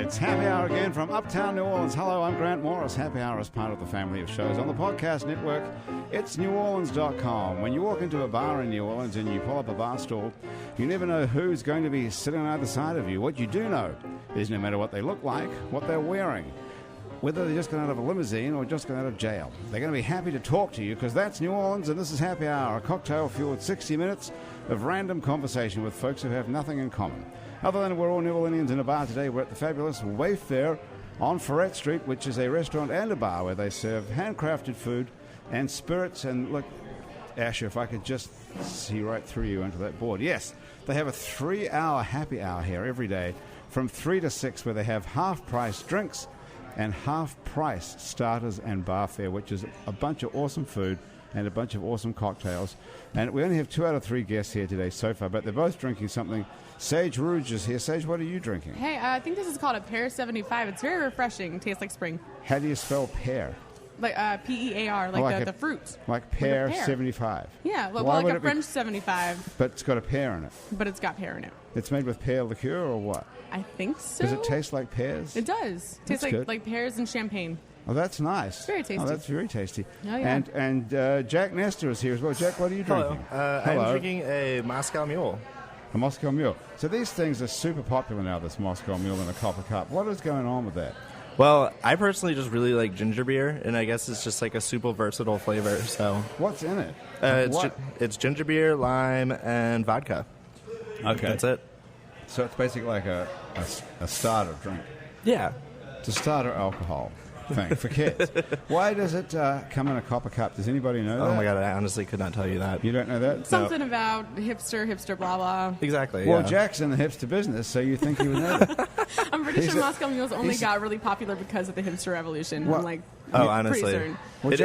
It's Happy Hour again from Uptown New Orleans. Hello, I'm Grant Morris. Happy Hour is part of the family of shows on the podcast network. It's neworleans.com. When you walk into a bar in New Orleans and you pull up a bar stool, you never know who's going to be sitting on either side of you. What you do know is no matter what they look like, what they're wearing, whether they're just got out of a limousine or just got out of jail, they're going to be happy to talk to you because that's New Orleans and this is Happy Hour, a cocktail-fueled 60 minutes of random conversation with folks who have nothing in common. Other than we're all New Orleanians in a bar today, we're at the fabulous Wayfair on Ferret Street, which is a restaurant and a bar where they serve handcrafted food and spirits. And look, Asher, if I could just see right through you into that board. Yes, they have a 3-hour happy hour here every day from 3 to 6 where they have half-price drinks and half-price starters and bar fare, which is a bunch of awesome food and a bunch of awesome cocktails. And we only have 2 out of 3 guests here today so far, but they're both drinking something. Sage Rouge is here. Sage, what are you drinking? Hey, I think this is called a Pear 75. It's very refreshing. Tastes like spring. How do you spell pear? Like P-E-A-R, like the fruit. Like pear, like pear. 75. Yeah, well like a French 75. But it's got a pear in it. But it's got pear in it. It's made with pear liqueur or what? I think so. Does it taste like pears? It does. Tastes like pears and champagne. Oh, that's nice. It's very tasty. Oh, that's very tasty. Oh, yeah. And Jack Nestor is here as well. Jack, what are you drinking? Hello. I'm drinking a Moscow Mule. A Moscow Mule. So these things are super popular now, this Moscow Mule in a copper cup. What is going on with that? Well, I personally just really like ginger beer, and I guess it's just like a super versatile flavor. So what's in it? It's ginger beer, lime, and vodka. Okay. That's it. So it's basically like a starter drink. Yeah. It's a starter alcohol thing for kids. Why does it come in a copper cup? Does anybody know that? Oh my God, I honestly could not tell you that. You don't know that? Something about hipster, blah, blah. Exactly, Well, yeah. Jack's in the hipster business, so you think he would know that. I'm pretty sure Moscow Mules only got really popular because of the hipster revolution. Well, I'm like, honestly. pretty certain. Well, it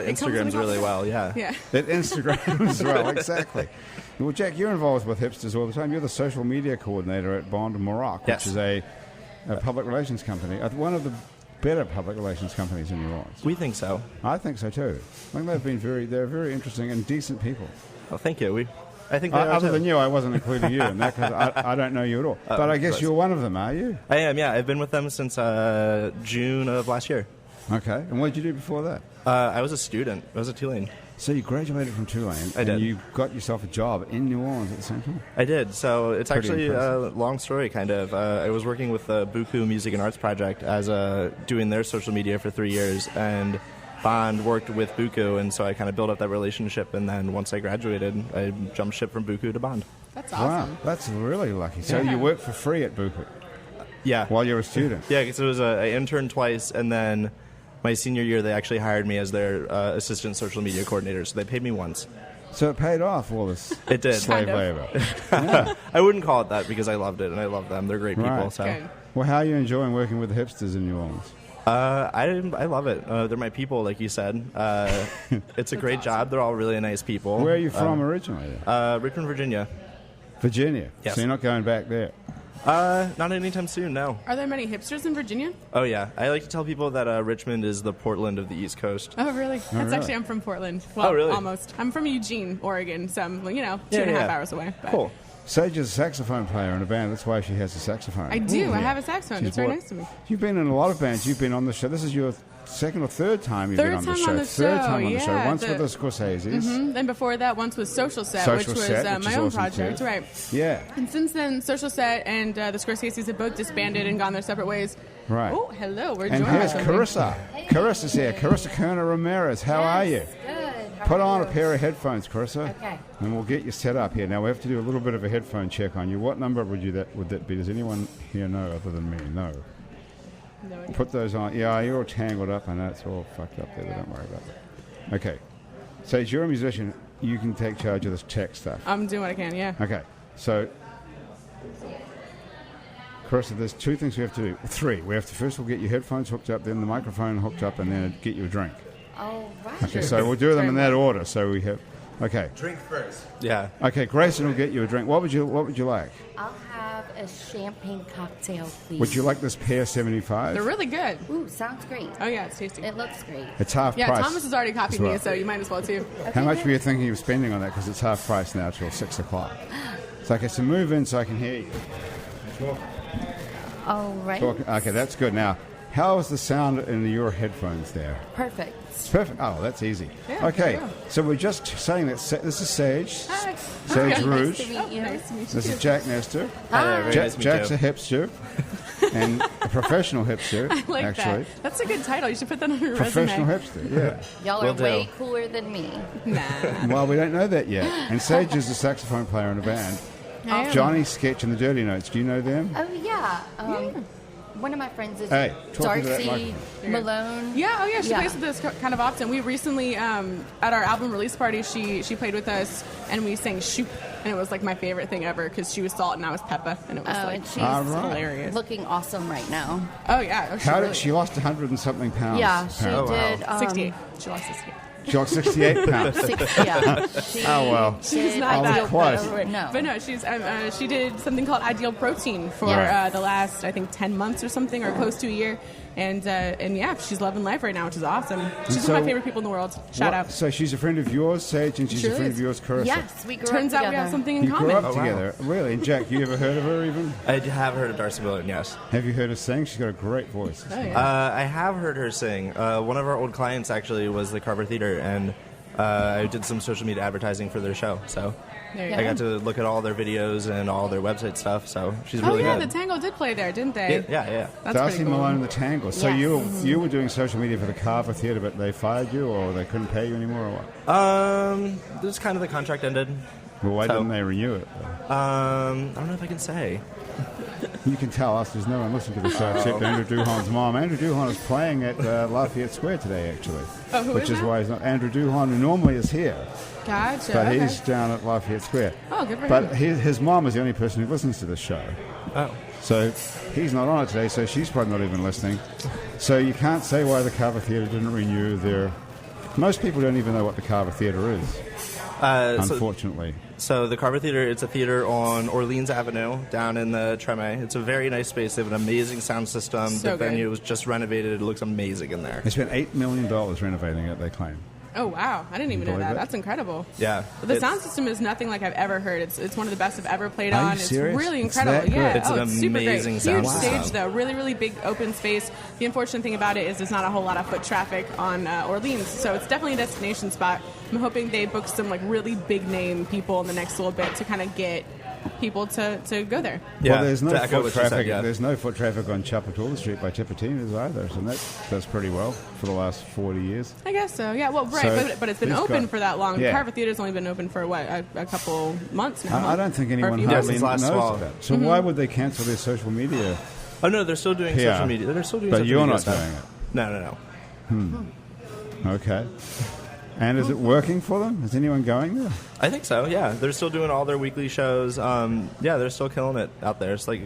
Instagrams really well, yeah. It Instagrams as well, exactly. Well, Jack, you're involved with hipsters all the time. You're the social media coordinator at Bond Morocco, which is a public relations company. One of the better public relations companies in New Orleans. We think so. I think so too. I think they're very interesting and decent people. Well, thank you. I think other than you, I wasn't including you in that because I don't know you at all. But I guess you're one of them, are you? I am, yeah. I've been with them since June of last year. Okay. And what did you do before that? I was a student. I was at Tulane. So you graduated from Tulane. I did. And you got yourself a job in New Orleans at the same time? I did. So it's Pretty actually impressive. a long story, kind of. I was working with the Buku Music and Arts Project as doing their social media for 3 years, and Bond worked with Buku, and so I kind of built up that relationship, and then once I graduated, I jumped ship from Buku to Bond. That's awesome. Wow, that's really lucky. So you worked for free at Buku? Yeah. While you were a student? Yeah, because it was I interned twice, and then my senior year, they actually hired me as their assistant social media coordinator, so they paid me once. So it paid off, all this it did. slave labor. Yeah. I wouldn't call it that because I loved it, and I love them. They're great people. Right. So. Good. Well, how are you enjoying working with the hipsters in New Orleans? I love it. They're my people, like you said. It's a great job. They're all really nice people. Where are you from originally? Richmond, Virginia. Virginia? Yes. So you're not going back there? Not anytime soon, no. Are there many hipsters in Virginia? Oh, yeah. I like to tell people that Richmond is the Portland of the East Coast. Oh, really? That's actually, I'm from Portland. Well, really? Almost. I'm from Eugene, Oregon, so I'm, 2.5 hours away. But. Cool. Sage is a saxophone player in a band. That's why she has a saxophone. I do. I have a saxophone. It's very nice to me. You've been in a lot of bands. You've been on the show. This is your second or third time you've been on the show. Third time on the show. yeah. Once with the Scorseses. Mm-hmm. Then before that, once was Social Set, which was my own project. Right. Yeah. And since then, Social Set and the Scorseses have both disbanded and gone their separate ways. Right. Oh, hello. We're and joined. here's Carissa. Carissa's here. Carissa Kerner Ramirez. How are you? Good. Put on a pair of headphones, Carissa. Okay. And we'll get you set up here. Now, we have to do a little bit of a headphone check on you. What number would that be? Does anyone here know other than me? No. No idea. Put those on. Yeah, you're all tangled up. I know it's all fucked up there, but don't worry about it. Okay. So, as you're a musician, you can take charge of this tech stuff. I'm doing what I can, yeah. Okay. So, Carissa, there's 2 things we have to do. 3. We have to first we'll get your headphones hooked up, then the microphone hooked up, and then get you a drink. All right. Okay, so we'll do them in that order. So we have, okay. Drink first. Yeah. Okay, Grayson will get you a drink. What would you like? I'll have a champagne cocktail, please. Would you like this pear 75? They're really good. Ooh, sounds great. Oh, yeah, it's tasty. It looks great. It's half Yeah, price. Thomas has already copied as well. me, so you might as well, too. How much were you thinking of spending on that? Because it's half price now till 6 o'clock. So, okay, so move in so I can hear you. All right. Okay, that's good. Now, how is the sound in your headphones there? Perfect. It's perfect. Oh, that's easy. Yeah, Okay, there you go. so we're just saying that this is Sage. Hi. Sage Hi. Rouge. Nice to meet you. Nice to meet you. This is Jack Nestor. Hi there, very nice to meet Jack's you. a hipster. And a professional hipster, I like actually. that. That's a good title. You should put that on your Professional resume. hipster, yeah. Y'all Will are do. way cooler than me. Nah. Well, we don't know that yet. And Sage is a saxophone player in a band. I am. Johnny Sketch and the Dirty Notes. Do you know them? Oh, yeah. One of my friends is Hey, talk into that Darcy microphone. Malone. Yeah, she Yeah. plays with us kind of often. We recently, at our album release party, she played with us, and we sang Shoop, and it was like my favorite thing ever because she was Salt and I was Peppa, and it was Oh, like and she's All right. hilarious. looking awesome right now. Oh yeah, How really did she lost 100 and something pounds? Yeah, she apparently. did. 68. She lost 68. She lost 68 pounds. Yeah. She Oh, well. She's did not that close. overweight. No. But no, she did something called Ideal Protein for Yeah. the last, I think, 10 months or something, or close to a year. And yeah, she's loving life right now, which is awesome. She's so- one of my favorite people in the world. Shout out. So she's a friend of yours, Sage, and she's Sure a friend is. of yours, Carissa. Yes, we grew Turns up out together. we have something in You common. grew up wow. together. Really? And Jack, you ever heard of her even? I have heard of Darcy Malone, yes. Have you heard her sing? She's got a great voice. Oh, yeah. I have heard her sing. One of our old clients actually was the Carver Theater, and I did some social media advertising for their show. So There you I go. got to look at all their videos and all their website stuff. So she's Oh really yeah, good. the Tango did play there, didn't they? Yeah. That's Darcy pretty cool. Malone and the Tangle. So Yes. you were doing social media for the Carver Theatre, but they fired you, or they couldn't pay you anymore, or what? This is kind of the contract ended. Well, why So- didn't they renew it? I don't know if I can say. You can tell us. There's no one listening to the show except Andrew Duhon's mom. Andrew Duhon is playing at Lafayette Square today, actually. Oh, who which is is that? why he's not. Andrew Duhon, who normally is here, Gotcha. but okay. he's down at Lafayette Square. Oh, good for But him. his mom is the only person who listens to the show. Oh. So he's not on it today, so she's probably not even listening. So you can't say why the Carver Theatre didn't renew their... Most people don't even know what the Carver Theatre is, unfortunately. So the Carver Theater, it's a theater on Orleans Avenue down in the Treme. It's a very nice space. They have an amazing sound system. So the good. venue was just renovated. It looks amazing in there. They spent $8 million renovating it, they claim. Oh wow, I didn't even know Believe that. it? That's incredible. Yeah. The It's- sound system is nothing like I've ever heard. It's one of the best I've ever played Are you on. serious? It's really It's incredible. that good? Yeah, It's an super amazing great. sound Huge system. stage though, really big open space. The unfortunate thing about it is there's not a whole lot of foot traffic on Orleans, so it's definitely a destination spot. I'm hoping they book some like really big name people in the next little bit to kind of get people to go there. Yeah, Well, there's no to echo foot what you said, traffic. yeah. There's no foot traffic on Chapatola Street by Tipitinas either, so that's pretty well for the last 40 years. I guess so. Yeah. Well, right, So but it's been he's open got- for that long. Yeah. Carver Theater's only been open for what a couple months now. I don't think Or a anyone few hardly months. Since knows last fall. that. So why would they cancel their social media? Oh, no, they're still doing PR? social media. They're still doing But social you're media not stuff. doing it. No. Okay. And is it working for them? Is anyone going there? I think so, yeah. They're still doing all their weekly shows. Yeah, they're still killing it out there. It's like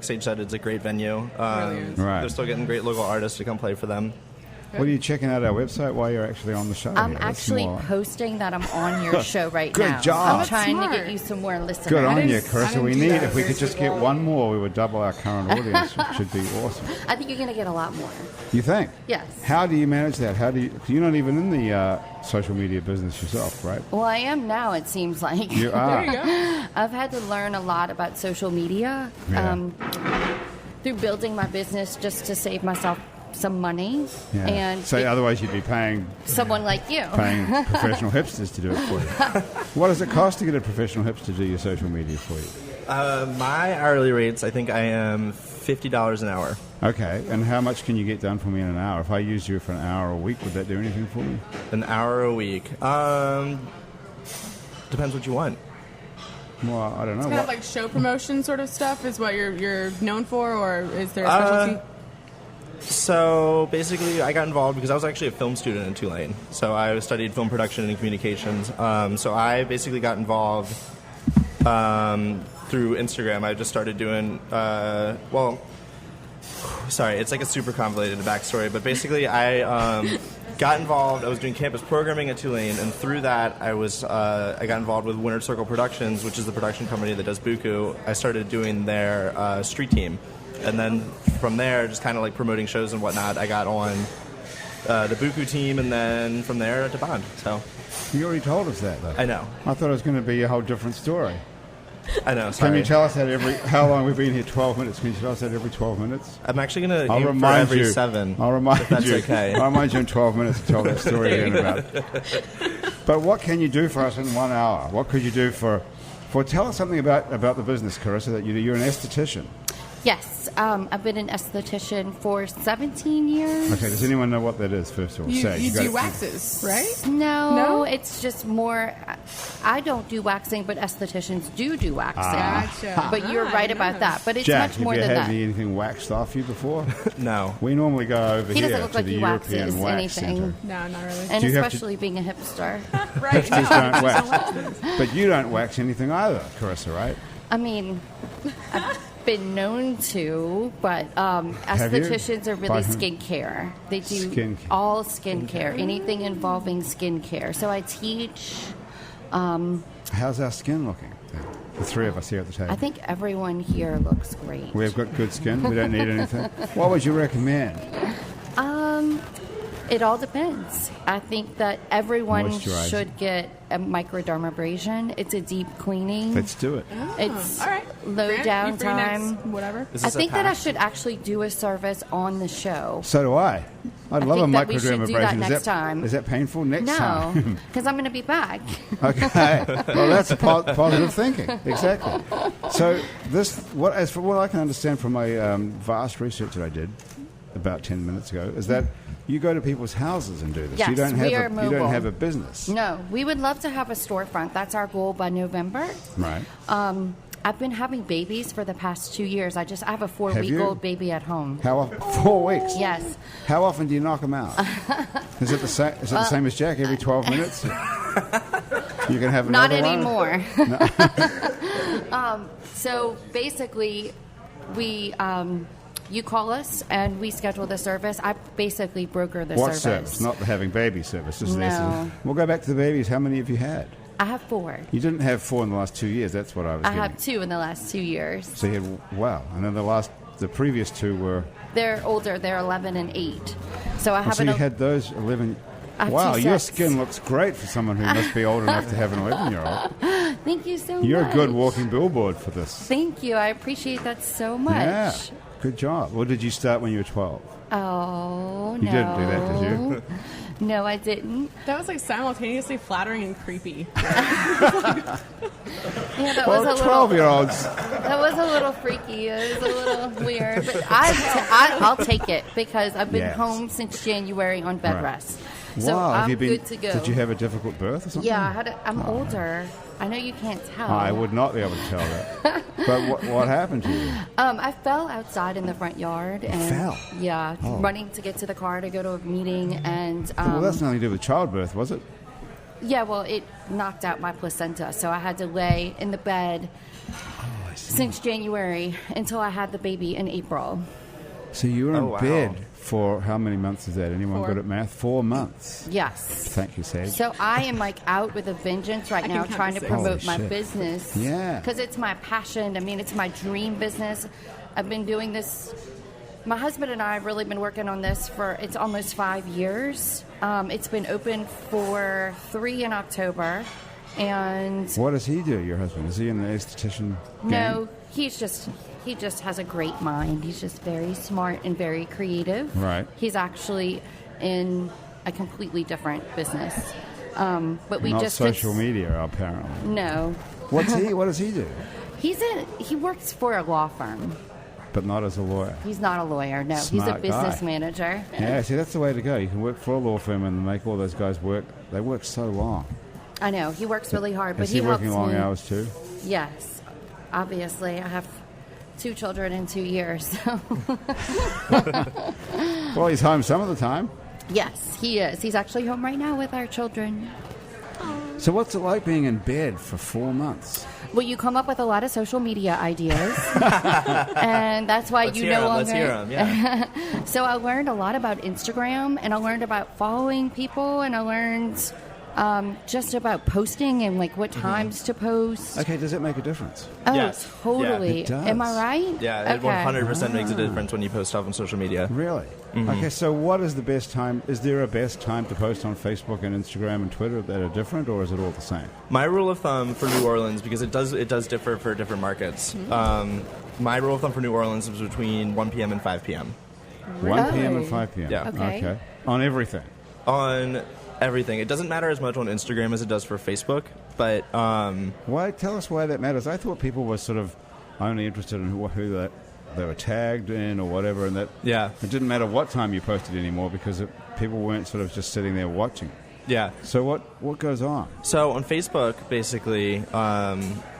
Sage said, it's a great venue. Really is. Right. They're still getting great local artists to come play for them. What are you checking out our website while you're actually on the show? I'm here? That's actually more- posting that I'm on your show right Good now. job. I'm trying Smart. to get you some more listeners. Good on didn't- you, I Carissa. didn't We do need, that. if we could just get one more, we would double our current audience, which would be awesome. I think you're going to get a lot more. You think? Yes. How do you manage that? You're not even in the social media business yourself, right? Well, I am now, it seems like. You are. There you go. I've had to learn a lot about social media Yeah. through building my business just to save myself some money. Yeah. And So otherwise you'd be paying someone like you. professional hipsters to do it for you. What does it cost to get a professional hipster to do your social media for you? My hourly rates, I think I am $50 an hour. Okay, and how much can you get done for me in an hour? If I used you for an hour a week, would that do anything for me? An hour a week. Depends what you want. Well, I don't know. Kind What, of like show promotion sort of stuff is what you're known for, or is there a specialty? So basically, I got involved because I was actually a film student in Tulane. So I studied film production and communications. So I basically got involved through Instagram. I just started doing, sorry, it's like a super convoluted backstory. But basically, I got involved. I was doing campus programming at Tulane, and through that, I got involved with Winter Circle Productions, which is the production company that does Buku. I started doing their street team. And then from there, just kind of like promoting shows and whatnot, I got on the Buku team, and then from there to Bond. So you already told us that, though. I know. I thought it was going to be a whole different story. I know, Can sorry. you tell us that how long we've been here? 12 minutes. Can you tell us that every 12 minutes? I'm actually going to I'll aim for remind every you. 7. I'll remind if that's you. okay. I'll remind you in 12 minutes to tell that story again about it. But what can you do for us in 1 hour? What could you do for tell us something about the business, Carissa, that you do. You're an esthetician. Yes, I've been an esthetician for 17 years. Okay, does anyone know what that is, first of all? You do waxes, right? No, it's just more. I don't do waxing, but estheticians do waxing. Gotcha. But you're right about that. But it's Jack, much more have you than had that. anything waxed off you before? No. We normally go over He here doesn't look to like the he European waxes Wax anything. Centre. No, not really. And Do you have to- especially being a hipster. Right. Hipsters don't wax. But you don't wax anything either, Carissa, right? I mean, I've been known to, but you? estheticians are By really whom? skincare. They do Skincare. all skincare, anything involving skincare. So I teach. How's our skin looking? The three of us here at the table. I think everyone here looks great. We've got good skin. We don't need anything. What would you recommend? It all depends. I think that everyone Moisturizer. should get a microdermabrasion. It's a deep cleaning. Let's do it. It's All right. low Grant, you free downtime. next, whatever. Is I this a think that I pack? should actually do a service on the show. So do I. I'd love a think that we should do that microdermabrasion. next time. Is that painful? Next No, time. because I'm going to be back. Okay. Well, that's a positive thinking. Exactly. So as for what I can understand from my vast research that I did about 10 minutes ago, is that you go to people's houses and do this. Yes, you don't we have are you don't mobile. have a business. No, we would love to have a storefront. That's our goal by November. Right. I've been having babies for the past 2 years. I have a Have 4-week-old you? baby at home. How often? 4 weeks. Yes. How often do you knock them out? Is it the same? Is it the same as Jack? Every 12 minutes? You can have Not another one? anymore. So basically, we you call us and we schedule the service. I basically broker the What service. service? Not the having baby service. This is No. We'll go back to the babies. How many have you had? I have 4. You didn't have 4 in the last 2 years. That's what I was I getting. have 2 in the last 2 years. So you had, wow. And then the previous 2 were... They're older. They're 11 and 8. So I have so you had those 11... I have Wow, 2 your sets. skin looks great for someone who must be old enough to have an 11-year-old. Thank you so You're much. a good walking billboard for this. Thank you. I appreciate that so much. Yeah, good job. Well, did you start when you were 12? Oh, You no. didn't do that, did you? No, I didn't. That was like simultaneously flattering and creepy. Yeah, that Well, was a little. 12-year-olds... That was a little freaky. It was a little weird, but I'll take it because I've been Yes. home since January on bed Right. rest. So wow, I'm have you been, good to go. Did you have a difficult birth or something? Yeah, I'm older. I know you can't tell. I would not be able to tell that. But what happened to you? I fell outside in the front yard. And fell? Yeah, Oh. running to get to the car to go to a meeting, and Well, that's nothing to do with childbirth, was it? yeah, well, it knocked out my placenta, so I had to lay in the bed since January until I had the baby in April. So you were in wow. bed for how many months is that? Anyone 4. good at math? 4 months. Yes. Thank you, Sage. So I am like out with a vengeance right I now, can count trying to to 6. promote Holy my shit. business. Yeah. Because it's my passion. I mean, it's my dream business. I've been doing this. My husband and I have really been working on this for it's almost 5 years. It's been open for 3 in October, and What does he do, your husband? Is he in the esthetician no, game? he just has a great mind. He's just very smart and very creative. Right. He's actually in a completely different business. But we Not just social media, apparently. No, What does he do? he works for a law firm. But not as a lawyer. He's not a lawyer. No, he's a Smart business guy. manager. Yeah, see, that's the way to go. You can work for a law firm and make all those guys work. They work so long. I know he works really hard, but Is he helps working long me. hours too? Yes, obviously, I have 2 children in 2 years. So. Well, he's home some of the time. Yes, he is. He's actually home right now with our children. So what's it like being in bed for 4 months? Well, you come up with a lot of social media ideas, and that's why Let's you hear no 'em, longer. let's hear 'em, yeah. So I learned a lot about Instagram, and I learned about following people, and I learned Just about posting and like what times to post. Okay, does it make a difference? Oh, Yes. totally. Yeah, it does. Am I right? Yeah, it Okay. 100% makes a difference when you post stuff on social media. Really? Okay, so what is the best time? Is there a best time to post on Facebook and Instagram and Twitter that are different, or is it all the same? My rule of thumb for New Orleans, because it does differ for different markets. My rule of thumb for New Orleans is between 1 p.m. and 5 p.m. 1 p.m. and 5 p.m. Yeah. Okay. On everything. On everything. It doesn't matter as much on Instagram as it does for Facebook, but Why? Tell us why that matters. I thought people were sort of only interested in who they were tagged in or whatever, and that yeah. it didn't matter what time you posted anymore because people weren't sort of just sitting there watching. Yeah. So what goes on? So on Facebook, basically,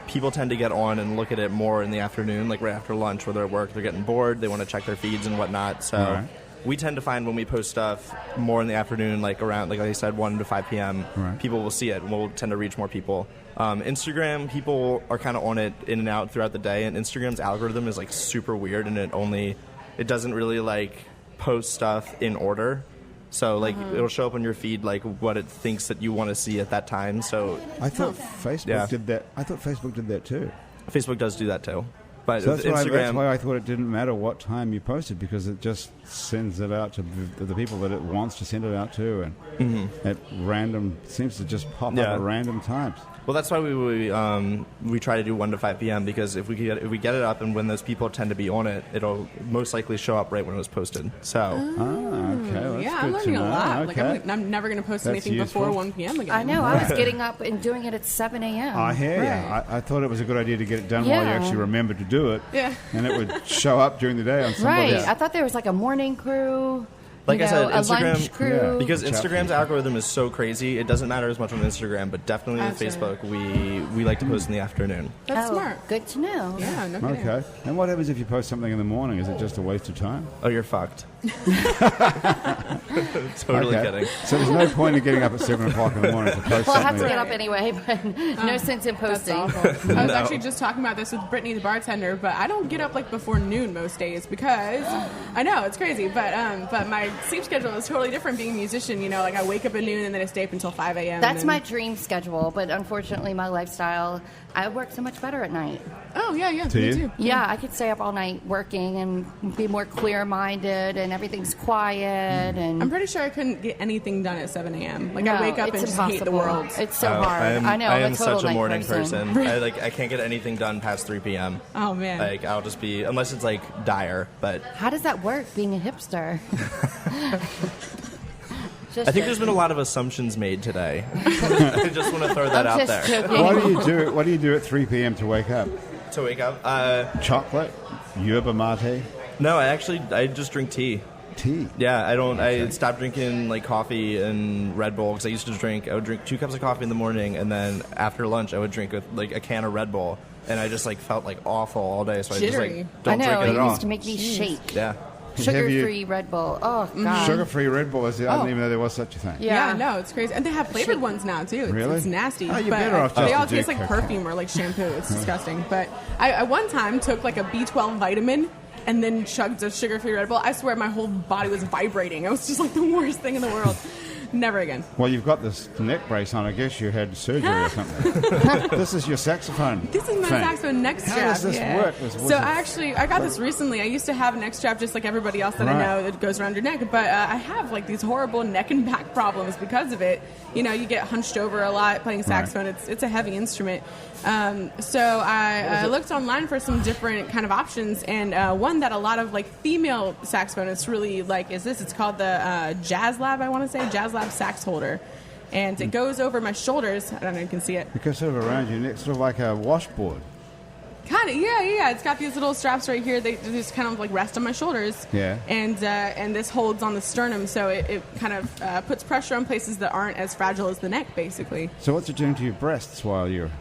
people tend to get on and look at it more in the afternoon, like right after lunch, where they're at work, they're getting bored, they want to check their feeds and whatnot. So Right. we tend to find when we post stuff more in the afternoon, like around, like I said, 1 to 5 p.m., Right. people will see it and we'll tend to reach more people. Instagram, people are kind of on it in and out throughout the day, and Instagram's algorithm is like super weird, and it doesn't really like post stuff in order. So like it'll show up on your feed like what it thinks that you want to see at that time. So I thought Facebook Yeah. did that. I thought Facebook did that too. Facebook does do that too. But So with that's Instagram, why I thought it didn't matter what time you posted, because it just sends it out to the people that it wants to send it out to, and at random seems to just pop Yeah. up at random times. well, that's why we try to do 1 to 5 p.m. because if we get it up and when those people tend to be on it, it'll most likely show up right when it was posted. So Okay. Well, that's Yeah, good I'm learning to a know. lot. Okay. Like I'm never going to post That's anything useful. before 1 p.m. again. I know. I was getting up and doing it at 7 a.m. I hear you. Right. I thought it was a good idea to get it done while you Yeah. actually remembered to do it. Yeah. And it would show up during the day on somebody. Right. I thought there was like a morning crew. Like I said, a Instagram- lunch crew. Yeah. because Chat Instagram's feature. algorithm is so crazy, it doesn't matter as much on Instagram, but definitely with That's right. Facebook, we like to post in the afternoon. That's Oh, smart. Good to know. Yeah, no kidding. Okay. And what happens if you post something in the morning? Is it just a waste of time? Oh, you're fucked. Totally Okay. kidding. So there's no point in getting up at 7 o'clock in the morning to post Well, I have something. to get up anyway, but no sense in That's posting. awful. I was No. actually just talking about this with Brittany, the bartender, but I don't get up like before noon most days because I know it's crazy, but my sleep schedule is totally different. Being a musician, you know, like I wake up at noon and then I stay up until 5 a.m. That's and my dream schedule, but unfortunately, my lifestyle, I work so much better at night. Oh yeah, Do me you? too. Yeah, I could stay up all night working and be more clear-minded, and everything's quiet. And I'm pretty sure I couldn't get anything done at 7 a.m. Like no, I wake up and it's just hate the impossible. world. It's so hard. I I know. I I'm am a total such a night morning person. I can't get anything done past 3 p.m. Oh man. Like I'll just be, unless it's like dire, but How does that work, being a hipster? Just I think there's joking. been a lot of assumptions made today. I just want to throw that I'm out just there. joking. What do you do at 3 p.m. to wake up? To wake up, Chocolate? Yerba mate? no, I just drink tea. Tea? Yeah, I stopped drinking like coffee and Red Bull because I would drink 2 cups of coffee in the morning, and then after lunch I would drink like a can of Red Bull, and I just like felt like awful all day, so I just Jittery. like I don't know. drink it It at all. used to make me shake. Yeah. Sugar-free Red Bull. Oh, God. Sugar-free Red Bull. I Oh. didn't even know there was such a thing. Yeah, no, it's crazy. And they have flavored ones now, too. It's, Really? it's nasty. Oh, you're but better off they just all to do taste like cocaine. perfume or like shampoo. It's disgusting. But I one time took like a B12 vitamin and then chugged a sugar-free Red Bull. I swear my whole body was vibrating. It was just like the worst thing in the world. Never again. Well, you've got this neck brace on. I guess you had surgery or something. This is your saxophone. This is my thing. saxophone neck strap. How does this yeah. work? So I got this recently. I used to have a neck strap just like everybody else that I Right. know that goes around your neck, but I have like these horrible neck and back problems because of it. You know, you get hunched over a lot playing saxophone. It's a heavy instrument. So I looked online for some different kind of options, and one that a lot of like female saxophonists really like is this. It's called the Jazz Lab. I want to say Jazz Lab sax holder. And it goes over my shoulders. I don't know if you can see it. It goes sort of around your neck, sort of like a washboard. Kind of, yeah. It's got these little straps right here. They just kind of like rest on my shoulders. Yeah. And this holds on the sternum, so it kind of puts pressure on places that aren't as fragile as the neck, basically. So what's it doing to your breasts while you're...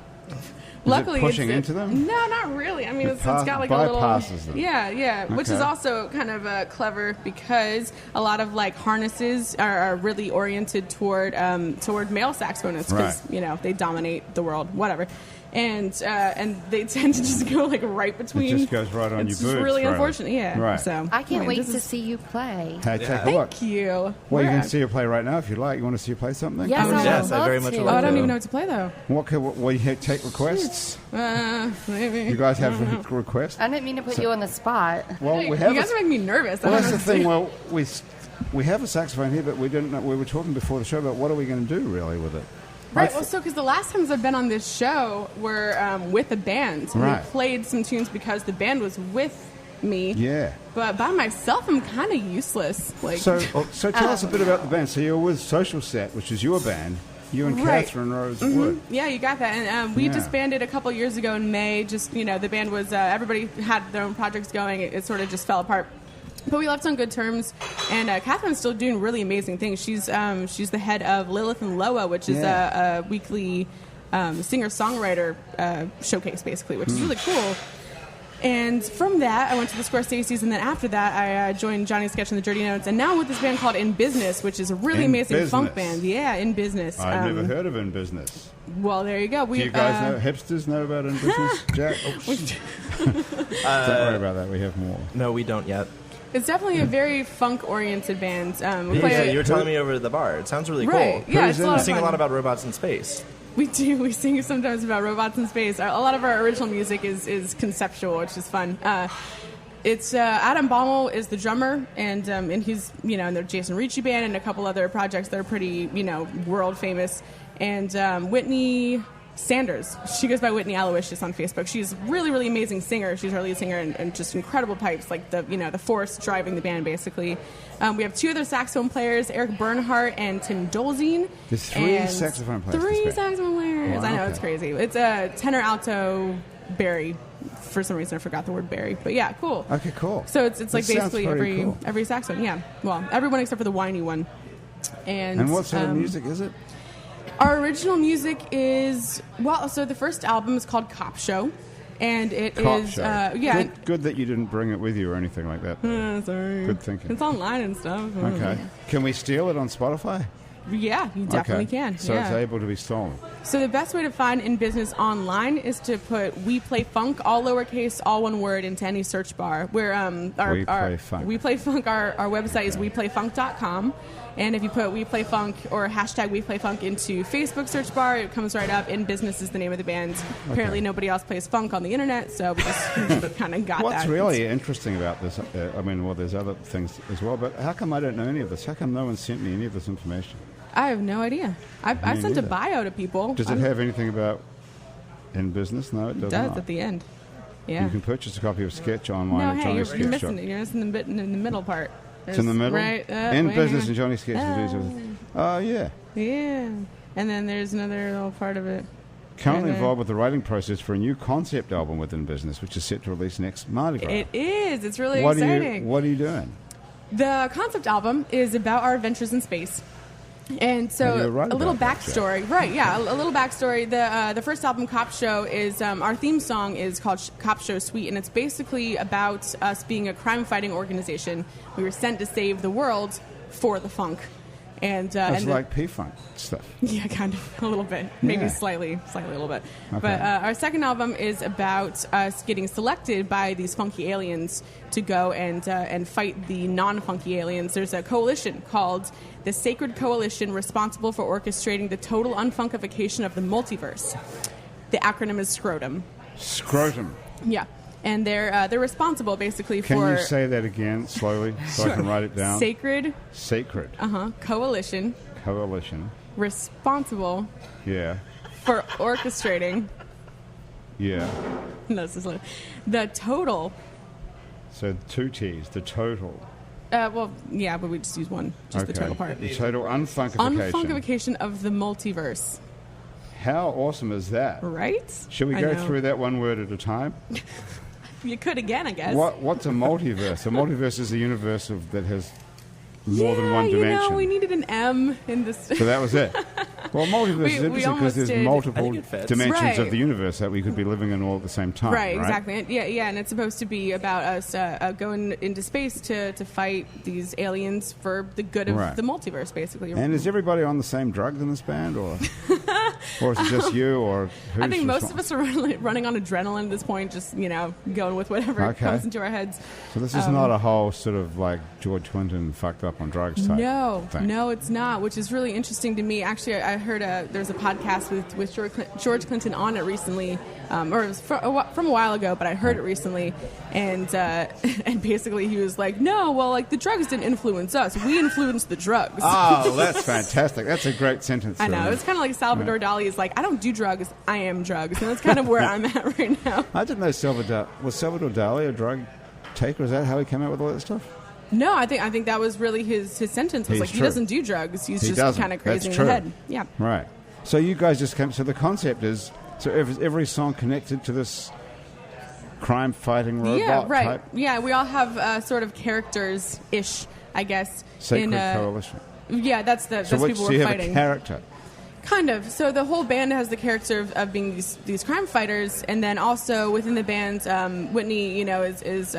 Luckily, it pushing it's into them? No, not really. I mean, It it's got like a little bypasses them. Yeah, which is Okay. also kind of clever because a lot of like harnesses are really oriented toward male saxophonists because Right. you know they dominate the world, whatever. and they tend to just go like right between. It just goes right on your boobs. It's just really unfortunate, yeah. Right. So I can't wait this to is- see you play. Hey, take a look. Thank you. Well, you can see her play right now if you like. You want to see her play something? Yes, I would Yes, I love very much to. would Oh, I love don't to. even know what to play though. What you take requests? Maybe. You guys have requests? I didn't mean to put you on the spot. Well, Hey, we have. you guys are making me nervous. I Well, don't that's know the what to thing. do. Well, we have a saxophone here, but we didn't know. We were talking before the show about what are we going to do really with it. Right, well, so because the last times I've been on this show were with a band. Right. We played some tunes because the band was with me. Yeah. But by myself, I'm kind of useless. Like, So tell us a bit about the band. So you're with Social Set, which is your band. You and Right. Catherine Rose Wood. yeah, you got that. And we Yeah. disbanded a couple years ago in May. Just, the band was, everybody had their own projects going. It sort of just fell apart. But we left on good terms, and Catherine's still doing really amazing things. She's the head of Lilith and Loa, which is a weekly singer-songwriter showcase, basically, which is really cool. And from that, I went to the Scorsese's, and then after that, I joined Johnny Sketch and the Dirty Notes, and now I'm with this band called In Business, which is a really In amazing Business. funk band. Yeah, In Business. I've never heard of In Business. Well, there you go. Do you guys know? Hipsters know about In Business? Jack? Oh, don't worry about that. We have more. No, we don't yet. It's definitely a very funk-oriented band. We Yeah, play you were telling me over the bar. It sounds really Right. cool. Yeah, Who's it's a in lot it? of We sing a fun. lot about robots in space. We do. We sing sometimes about robots in space. A lot of our original music is conceptual, which is fun. It's Adam Baumel is the drummer, and he's in the Jason Ricci band and a couple other projects that are pretty world famous. And Whitney Sanders, she goes by Whitney Aloysius on Facebook. She's a really, really amazing singer. She's our lead singer and just incredible pipes, like the force driving the band basically. We have two other saxophone players, Eric Bernhardt and Tim Dolzien. There's three And saxophone players. Three That's great. saxophone players. Wow, I know, okay. it's crazy. It's a tenor, alto, bari. For some reason, I forgot the word bari. But yeah, cool. Okay, cool. So it's like That sounds basically very cool. every saxophone. Yeah. Well, everyone except for the whiny one. And what sort of music is it? Our original music is so the first album is called Cop Show, and it is Cop Show. yeah. Good that you didn't bring it with you or anything like that. Sorry. Good thinking. It's online and stuff. Okay. Can we steal it on Spotify? Yeah, you definitely Okay. can. So yeah. it's able to be stolen. So the best way to find In Business online is to put We Play Funk, all lowercase, all one word, into any search bar. Where We Play Funk. We Play Funk. Our website is WePlayFunk.com. And if you put We Play Funk or hashtag We Play Funk into Facebook search bar, it comes right up. In Business is the name of the band. Apparently nobody else plays funk on the internet, so we just kind of got that. What's really interesting about this, there's other things as well, but how come I don't know any of this? How come no one sent me any of this information? I have no idea. I Me sent a neither. bio to people. Does it have anything about In Business? No, it does It does not. at the end. Yeah. You can purchase a copy of Sketch online No, at hey, Johnny you're Sketch missing Shop. it. You're missing the bit in the middle part. It's in the middle? Right. In wait, Business hang and Johnny Sketch. Oh, yeah. Yeah. And then there's another little part of it. Currently And then- involved with the writing process for a new concept album within Business, which is set to release next Mardi Gras. It is. It's really What exciting. are you doing? The concept album is about our adventures in space. And Oh, so you're right a little about that, backstory. Right, yeah, a little backstory. The first album, Cop Show, is our theme song is called Cop Show Suite, and it's basically about us being a crime-fighting organization. We were sent to save the world for the funk. And, It's and like P-Funk stuff. yeah, kind of, a little bit. Maybe Yeah. slightly a little bit. Okay. But our second album is about us getting selected by these funky aliens to go and fight the non-funky aliens. There's a coalition called the Sacred Coalition, responsible for orchestrating the total unfunkification of the multiverse. The acronym is Scrotum. Scrotum. Yeah. And they're responsible basically Can for you say that again slowly so I can write it down? Sacred Sacred Coalition, Coalition. responsible Yeah. for orchestrating Yeah. no, this is the total. So 2 T's, the total. Well, yeah, but we just use one, just the total part. The total unfunkification. Unfunkification of the multiverse, How awesome is that? right? Should we I go know. through that one word at a time? You could again, I guess. What's a multiverse? A multiverse is a universe that has more than one dimension. You know, we needed an M in this. So that was it. Well, multiverse is We interesting almost because there's did. multiple I think it fits. dimensions Right. of the universe that we could be living in all at the same time. Right, exactly. And yeah, and it's supposed to be about us going into space to fight these aliens for the good of Right. the multiverse, basically. And is everybody on the same drugs in this band, or Or is it just you? Or I think most of us are running on adrenaline at this point, just, going with whatever comes into our heads. So this is not a whole sort of like George Clinton fucked up on drugs type thing. No, it's not, which is really interesting to me. Actually, I heard there's a podcast with George Clinton on it recently, or it was from a while ago, but I heard it recently, and basically he was like, no, well, like the drugs didn't influence us. We influenced the drugs. Oh, that's fantastic. That's a great sentence. I know. It's kind of like Salvador Dali is like, I don't do drugs, I am drugs. And that's kind of where I'm at right now. I didn't know was Salvador Dali a drug taker? Is that how he came out with all that stuff? No, I think that was really his sentence was he doesn't do drugs. He just kind of crazy in the head. Yeah. Right. So you guys just came. So the concept is every song connected to this crime-fighting robot. Yeah, right. Type? Yeah, we all have sort of characters-ish, I guess. Sacred coalition. Yeah, that's people we're fighting. So you have a character. Kind of. So the whole band has the character of being these crime fighters, and then also within the band, Whitney, is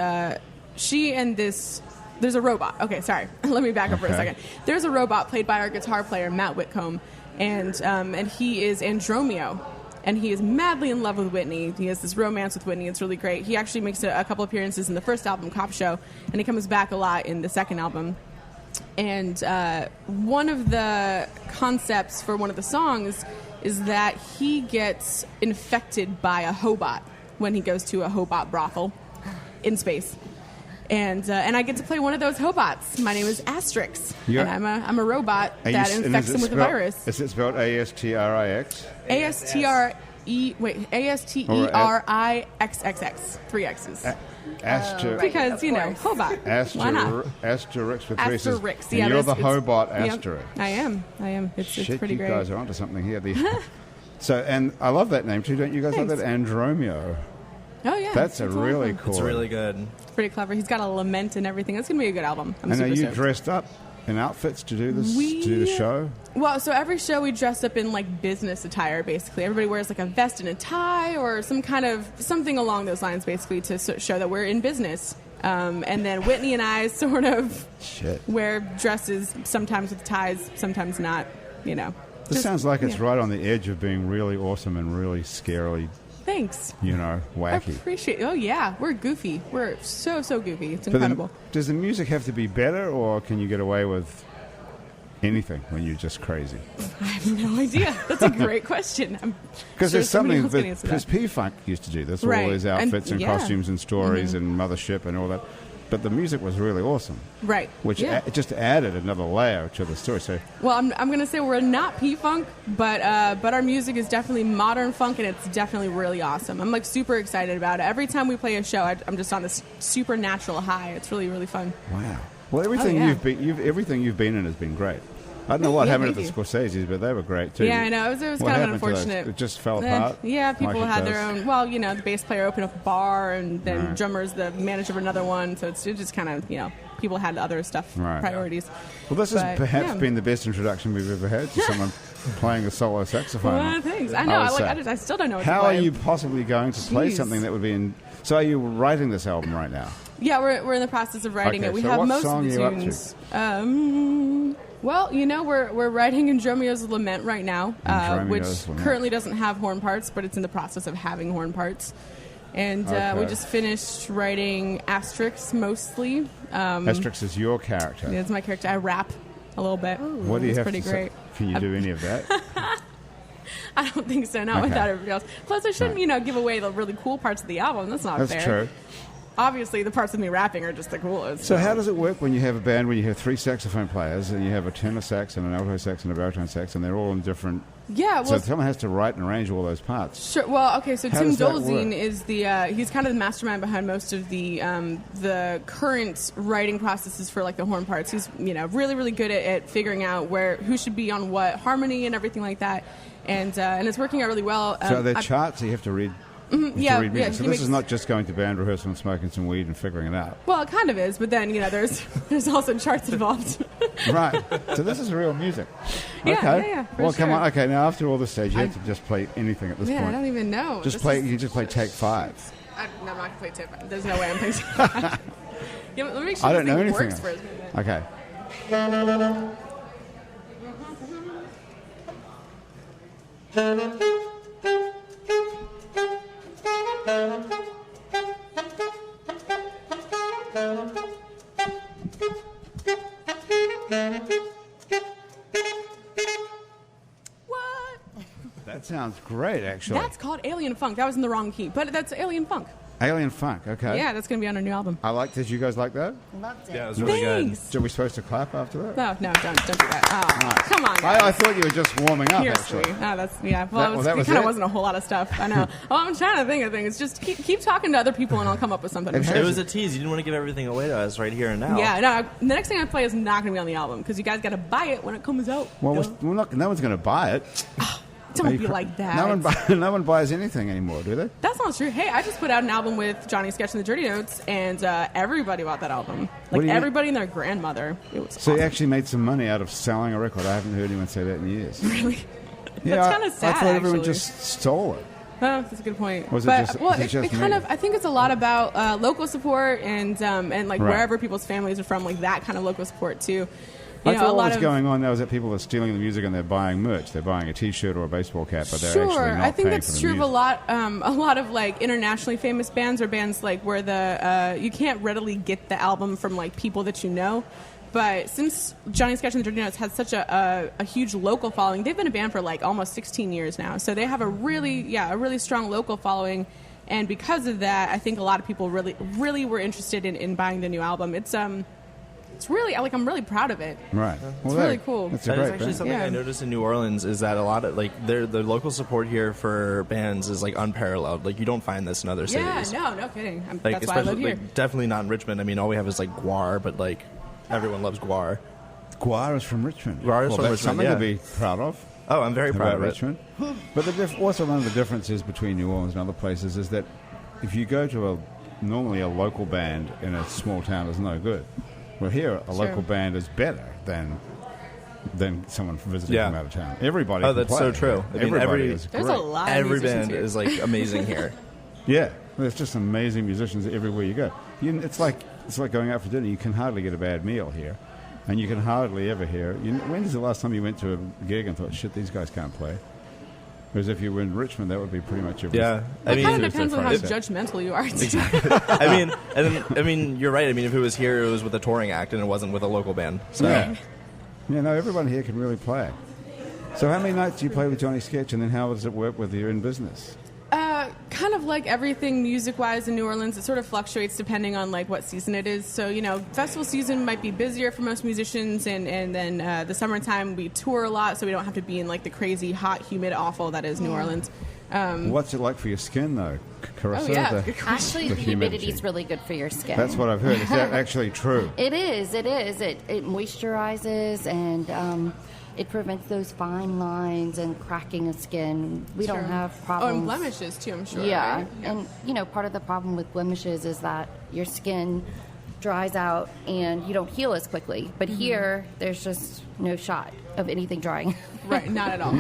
she and this. There's a robot. Okay, sorry. Let me back up for a second. There's a robot played by our guitar player Matt Whitcomb, and he is Andromeo. And he is madly in love with Whitney. He has this romance with Whitney. It's really great. He actually makes a couple appearances in the first album, Cop Show, and he comes back a lot in the second album. And one of the concepts for one of the songs is that he gets infected by a Hobot when he goes to a Hobot brothel in space. And I get to play one of those Hobots. My name is Asterix, and I'm a robot that infects him with a virus. Is it spelled A-S-T-R-I-X? A-S-T-R-E-A-S-T-E-R-I-X-X-X. 3 X's. Because, Hobot. Why not? Asterix with 3 X's. Asterix, and you're the Hobot Asterix. Yep, I am. It's pretty great. You guys are onto something here. So, and I love that name too. Don't you guys like that? Andromeo. Oh, yeah. That's really cool. It's really good. It's pretty clever. He's got a lament and everything. It's going to be a good album. And are you dressed up in outfits to do this, to do the show? Well, so every show we dress up in like business attire, basically. Everybody wears like a vest and a tie or something along those lines, basically, to show that we're in business. And then Whitney and I sort of wear dresses, sometimes with ties, sometimes not, This sounds like it's right on the edge of being really awesome and really scarily. Thanks. Wacky. I appreciate it. Oh, yeah. We're goofy. We're so goofy. It's incredible. Does the music have to be better, or can you get away with anything when you're just crazy? I have no idea. That's a great question. Because there's something because P-Funk used to do this, all his outfits and costumes and stories and Mothership and all that. But the music was really awesome. Right. Which it just added another layer to the story. So, well, I'm going to say we're not P-Funk, but our music is definitely modern funk, and it's definitely really awesome. I'm like super excited about it. Every time we play a show, I'm just on this supernatural high. It's really, really fun. Wow. Well, everything everything you've been in has been great. I don't know what happened at the Scorsese's, but they were great too. Yeah, I know. It was kind of unfortunate. It just fell apart. Yeah, people had their own. Well, the bass player opened up a bar, and then drummer's the manager of another one. So it's just kind of, people had other stuff, priorities. Well, this has perhaps been the best introduction we've ever had to someone playing a solo saxophone. Well, thanks. I know. I still don't know what to play. How are you possibly going to play something that would be in... So are you writing this album right now? Yeah, we're in the process of writing it. We have most of the tunes. Well, we're writing Andromeo's Lament right now, which currently doesn't have horn parts, but it's in the process of having horn parts. And we just finished writing Asterix mostly. Asterix is your character. Yeah, it's my character. I rap a little bit. What do you have to say? Can you do any of that? I don't think so. Not without everybody else. Plus, I shouldn't, give away the really cool parts of the album. That's not fair. That's true. Obviously, the parts of me rapping are just the coolest. So how does it work when you have a band where you have 3 saxophone players and you have a tenor sax and an alto sax and a baritone sax, and they're all in different... Yeah, well... So someone has to write and arrange all those parts. Sure. Well, okay, so Tim Dolzine is he's kind of the mastermind behind most of the current writing processes for, like, the horn parts. He's, really, really good at figuring out who should be on what harmony and everything like that. And it's working out really well. So are there charts that you have to read? Yeah. So this is not just going to band rehearsal and smoking some weed and figuring it out. Well, it kind of is, but then there's also charts involved. Right. So this is real music. Yeah, okay. Yeah. Well, come on. Okay, now after all this stage, you have to just play anything at this point. Yeah, I don't even know. You just play take 5. No, I'm not going to play take 5. There's no way I'm playing take 5. Let me make sure I don't know anything works for us. Okay. What? That sounds great, actually. That's called Alien Funk. That was in the wrong key, but that's Alien Funk. Alien Funk, okay. Yeah, that's going to be on our new album. Did you guys like that? Loved it. Yeah, it was really good. Thanks. Are we supposed to clap after that? No, don't do that. Oh, come on, I guys. thought you were just warming up, You're actually. sweet. Oh, that's, yeah. Well, that it was kind of it? wasn't a whole lot of stuff. I know. Oh, I'm trying to think of things. Just keep talking to other people, and I'll come up with something. I'm sure. It was a tease. You didn't want to give everything away to us right here and now. Yeah, no. The next thing I play is not going to be on the album because you guys got to buy it when it comes out. Well, Duh. we're not, no one's going to buy it. Don't be like that. No one buys anything anymore, do they? That's not true. Hey, I just put out an album with Johnny Sketch and the Dirty Notes, and everybody bought that album. What do Like you everybody and their grandmother. It was So awesome. you actually made some money out of selling a record. I haven't heard anyone say that in years. Really? Yeah, That's kind of sad. I thought everyone actually. just stole it. Oh, that's a good point. Was it but, just- well, was it just kind me? of. I think it's a lot about local support and like Right. wherever people's families are from, like that kind of local support too. You I know, thought a what lot was of going on now is that people are stealing the music and they're buying merch. They're buying a T-shirt or a baseball cap, but they're sure. actually not I think paying that's for the true of music. a lot of like internationally famous bands or bands like where the you can't readily get the album from like people that you know. But since Johnny Sketch and the Dirty Notes has such a huge local following, they've been a band for like almost 16 years now. So they have a really strong local following. And because of that, I think a lot of people really were interested in buying the new album. It's really, like, I'm really proud of it. Right. Well, really cool. That's a That is great actually band. something Yeah. I noticed in New Orleans is that a lot of like the local support here for bands is like unparalleled. Like you don't find this in other Yeah, cities. no kidding. Like That's why I live especially here. like, definitely not in Richmond. I mean, all we have is like Guar, but like everyone loves Guar. Guar is from Richmond. Guar is Well, from that's Richmond, something yeah. to be proud of. Oh, I'm very proud About of it. Richmond. But also one of the differences between New Orleans and other places is that if you go to normally a local band in a small town is no good. Well, here a local band is better than someone visiting Yeah. from out of town. Everybody. Oh, can that's play. so true. I mean, Everybody is There's great. a lot of Every musicians band here. is like amazing here. Yeah, there's just amazing musicians everywhere you go. It's like going out for dinner. You can hardly get a bad meal here, and you can hardly ever hear. When is the last time you went to a gig and thought, "Shit, these guys can't play"? Whereas if you were in Richmond, that would be pretty much your Yeah, I It mean, kind of depends on how Thursday, Friday. judgmental you are. I mean, you're right. I mean, if it was here, it was with a touring act, and it wasn't with a local band. So Yeah. Yeah, no, everyone here can really play. So how many nights do you play with Johnny Sketch, and then how does it work with you in business? Kind of like everything music-wise in New Orleans, it sort of fluctuates depending on like what season it is. So, festival season might be busier for most musicians, and then the summertime we tour a lot, so we don't have to be in like the crazy, hot, humid, awful that is New Orleans. What's it like for your skin, though, Carissa? Oh, yeah, The- good question. Actually, The the humidity. humidity is really good for your skin. That's what I've heard. Is that actually true? It is. It is. It moisturizes and it prevents those fine lines and cracking of skin. We don't Sure. have Oh, problems. and blemishes too, I'm sure. Yeah. right? And part of the problem with blemishes is that your skin dries out and you don't heal as quickly. But here, there's just no shot of anything drying. Right, not at all.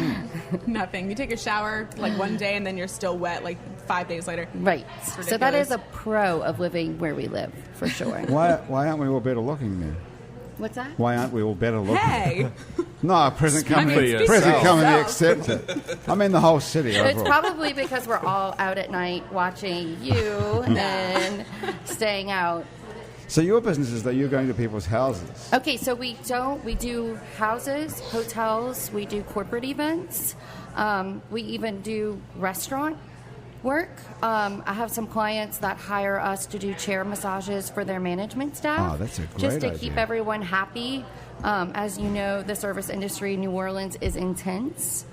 Nothing. You take a shower like one day and then you're still wet like 5 days later. Right. So that ridiculous. is a pro of living where we live, for sure. Why aren't we all better looking then? What's that? Why aren't we all better looking? Hey! No, present I mean, company. speak for Present company yourself. accept it. I mean the whole city It's overall. probably because we're all out at night watching you and staying out. So your business is that you're going to people's houses. Okay, so we do houses, hotels, we do corporate events, we even do restaurant work. I have some clients that hire us to do chair massages for their management staff. Oh, that's a just great to keep idea. everyone happy. As you know, the service industry in New Orleans is intense,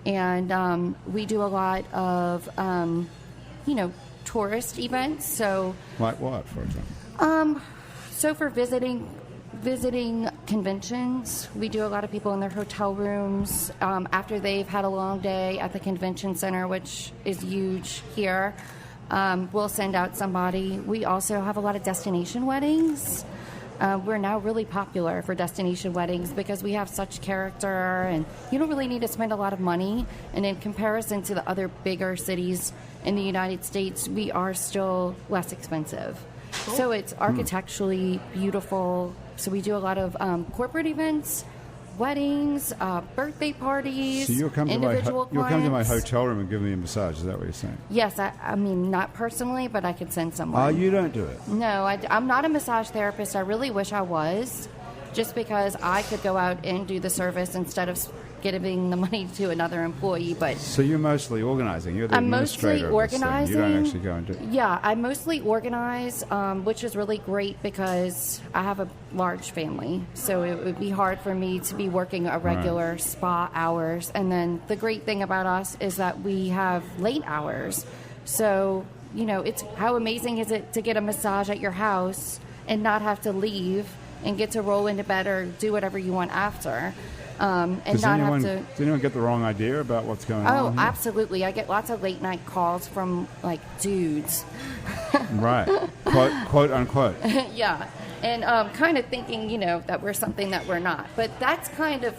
and we do a lot of tourist events. So Like what, for example? So for visiting conventions, we do a lot of people in their hotel rooms after they've had a long day at the convention center, which is huge here. We'll send out somebody. We also have a lot of destination weddings. We're now really popular for destination weddings because we have such character, and you don't really need to spend a lot of money. And in comparison to the other bigger cities in the United States, we are still less expensive. So it's architecturally beautiful. So we do a lot of corporate events, weddings, birthday parties, So you'll come to my individual you'll come to my clients. hotel room and give me a massage. Is that what you're saying? Yes, I mean, not personally, but I could send someone. Oh, you don't do it. No, I'm not a massage therapist. I really wish I was, just because I could go out and do the service instead of giving the money to another employee. But So you're mostly organizing. You're the I'm mostly administrator of this thing. organizing. You don't actually go and do. Yeah, I mostly organize, which is really great because I have a large family. So it would be hard for me to be working a regular spa hours. And then the great thing about us is that we have late hours. So, it's how amazing is it to get a massage at your house and not have to leave and get to roll into bed or do whatever you want after. And Does not anyone, have to. does anyone get the wrong idea about what's going Oh, on here? absolutely. I get lots of late night calls from dudes. Right. Quote unquote. Yeah. And kind of thinking, that we're something that we're not. But that's kind of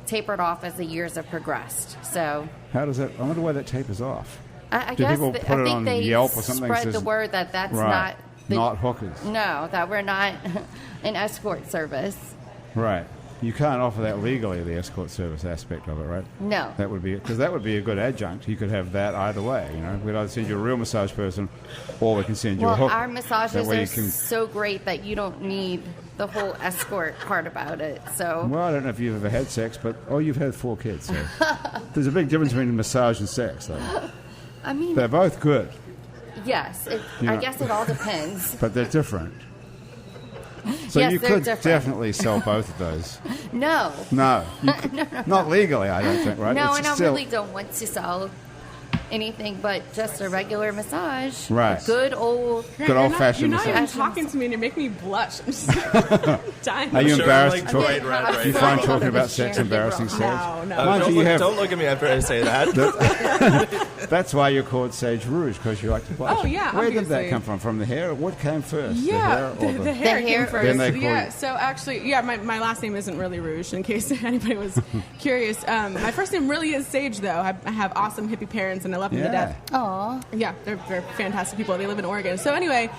tapered off as the years have progressed. So How does that? I wonder why that tapers off. I Do guess people I put it think on they Yelp or something? spread Says- the word that that's Right. not Not hookers. No, that we're not an escort service. Right. You can't offer that legally, the escort service aspect of it, right? No. That would be because that would be a good adjunct. You could have that either way. We'd either send you a real massage person, or we can send you a Well, hook. our That massages way are you can. so great that you don't need the whole escort part about it. So Well, I don't know if you've ever had sex, but you've had 4 kids. So there's a big difference between massage and sex, though. I mean, They're both good, yes, You I know. guess it all depends. but they're different. So Yes, you they're could different. definitely sell both of those. No. No, you could, not legally, I don't think. Right? No, It's and I still- really don't want to sell anything but just a regular massage. Right. A good old. Good old-fashioned You're not even massage. talking to me and you're making me blush. I'm just dying. Are you Sure, embarrassed? I'm, like, talk- bright red right Do you now. find I'm talking gonna about share sex the embarrassing girl. sex? No, no. Mind you, you have- Don't look at me after I say that. That's why you're called Sage Rouge, because you like to blush. Oh, yeah, Where did that obviously. come from? From the hair? What came first? Yeah, the hair or the hair The came hair first. Then they call Yeah, you- so actually, my last name isn't really Rouge, in case anybody was curious. My first name really is Sage, though. I have awesome hippie parents, and I love them to Yeah. death. Aw. Yeah, they're fantastic people. They live in Oregon. So anyway,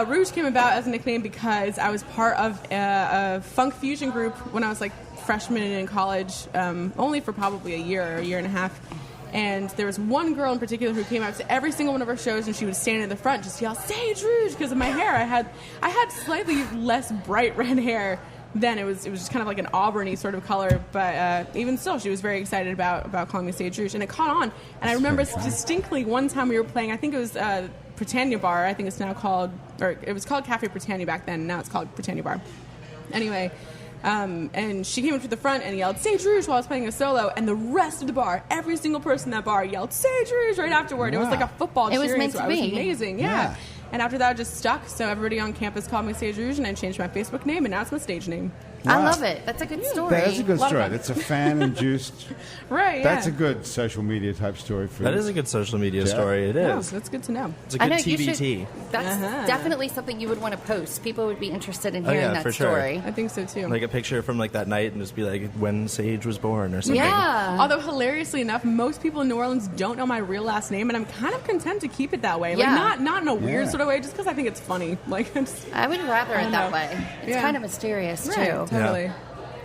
Rouge came about as a nickname because I was part of a funk fusion group when I was like freshman in college, only for probably a year or a year and a half. And there was one girl in particular who came out to every single one of our shows, and she would stand in the front just yell "Sage Rouge" because of my hair. I had slightly less bright red hair then. It was just kind of like an auburny sort of color, but even still, she was very excited about calling me Sage Rouge, and it caught on. And I remember distinctly one time we were playing. I think it was Britannia Bar. I think it's now called, or it was called Cafe Britannia back then. Now it's called Britannia Bar. Anyway. And she came up to the front and yelled "Sage Rouge" while I was playing a solo, and the rest of the bar, every single person in that bar yelled "Sage Rouge" right afterward. It was Wow. like a football It was cheering meant squad. to It was be. amazing, yeah. And after that, it just stuck. So everybody on campus called me Sage Rouge, and I changed my Facebook name, and now it's my stage name. I Wow. love it. That's a good story. That is a good Lot of story. fun. That's a fan-induced. Right, That's yeah. a good social media type story for That you. is a good social media Yeah. story. It Oh, is. that's good to know. It's a I good know you TBT. should. That's definitely something you would want to post. People would be interested in Oh, hearing yeah, that for sure. story. I think so too. Like a picture from like that night and just be like when Sage was born or something. Yeah. Although hilariously enough, most people in New Orleans don't know my real last name, and I'm kind of content to keep it that way. Yeah. Like not in a weird Yeah. sort of way, just because I think it's funny. Like it's I would rather I it don't that know. way. It's Yeah. kind of mysterious too. right, totally.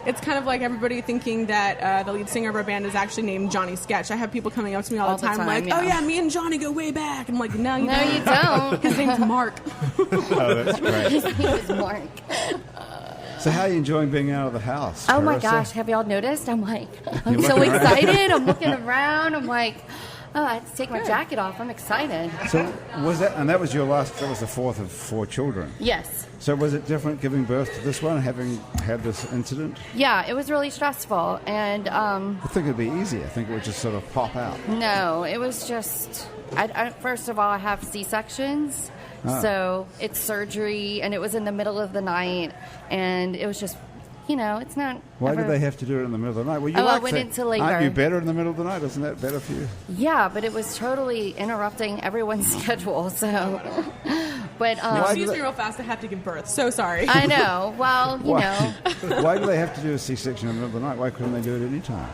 It's kind of like everybody thinking that the lead singer of our band is actually named Johnny Sketch. I have people coming up to me all the time, like, yeah. "Oh yeah, me and Johnny go way back." I'm like, "No, you No, don't. you don't. His name's Mark." Oh, that's great. His name is Mark. So how are you enjoying being out of the house? Oh my Carissa? gosh, have y'all noticed? I'm like, I'm You're so looking around. excited. I'm looking around. I'm like, oh, I have to take my jacket off. I'm excited. So was that, and that was your last, that was the fourth of 4 children. Yes. So was it different giving birth to this one, having had this incident? Yeah, it was really stressful. And I think it'd be easy. I think it would just sort of pop out. no, it was just, first of all, I have C-sections. So it's surgery, and it was in the middle of the night. And it was just, it's not. Why ever- did they have to do it in the middle of the night? Well, you Oh, I like went to- into labor. Aren't you better in the middle of the night? Isn't that better for you? Yeah, but it was totally interrupting everyone's schedule. So, but Why Excuse do me they- real fast. I have to give birth. So sorry. I know. Well, you know. Why do they have to do a C-section in the middle of the night? Why couldn't they do it any time?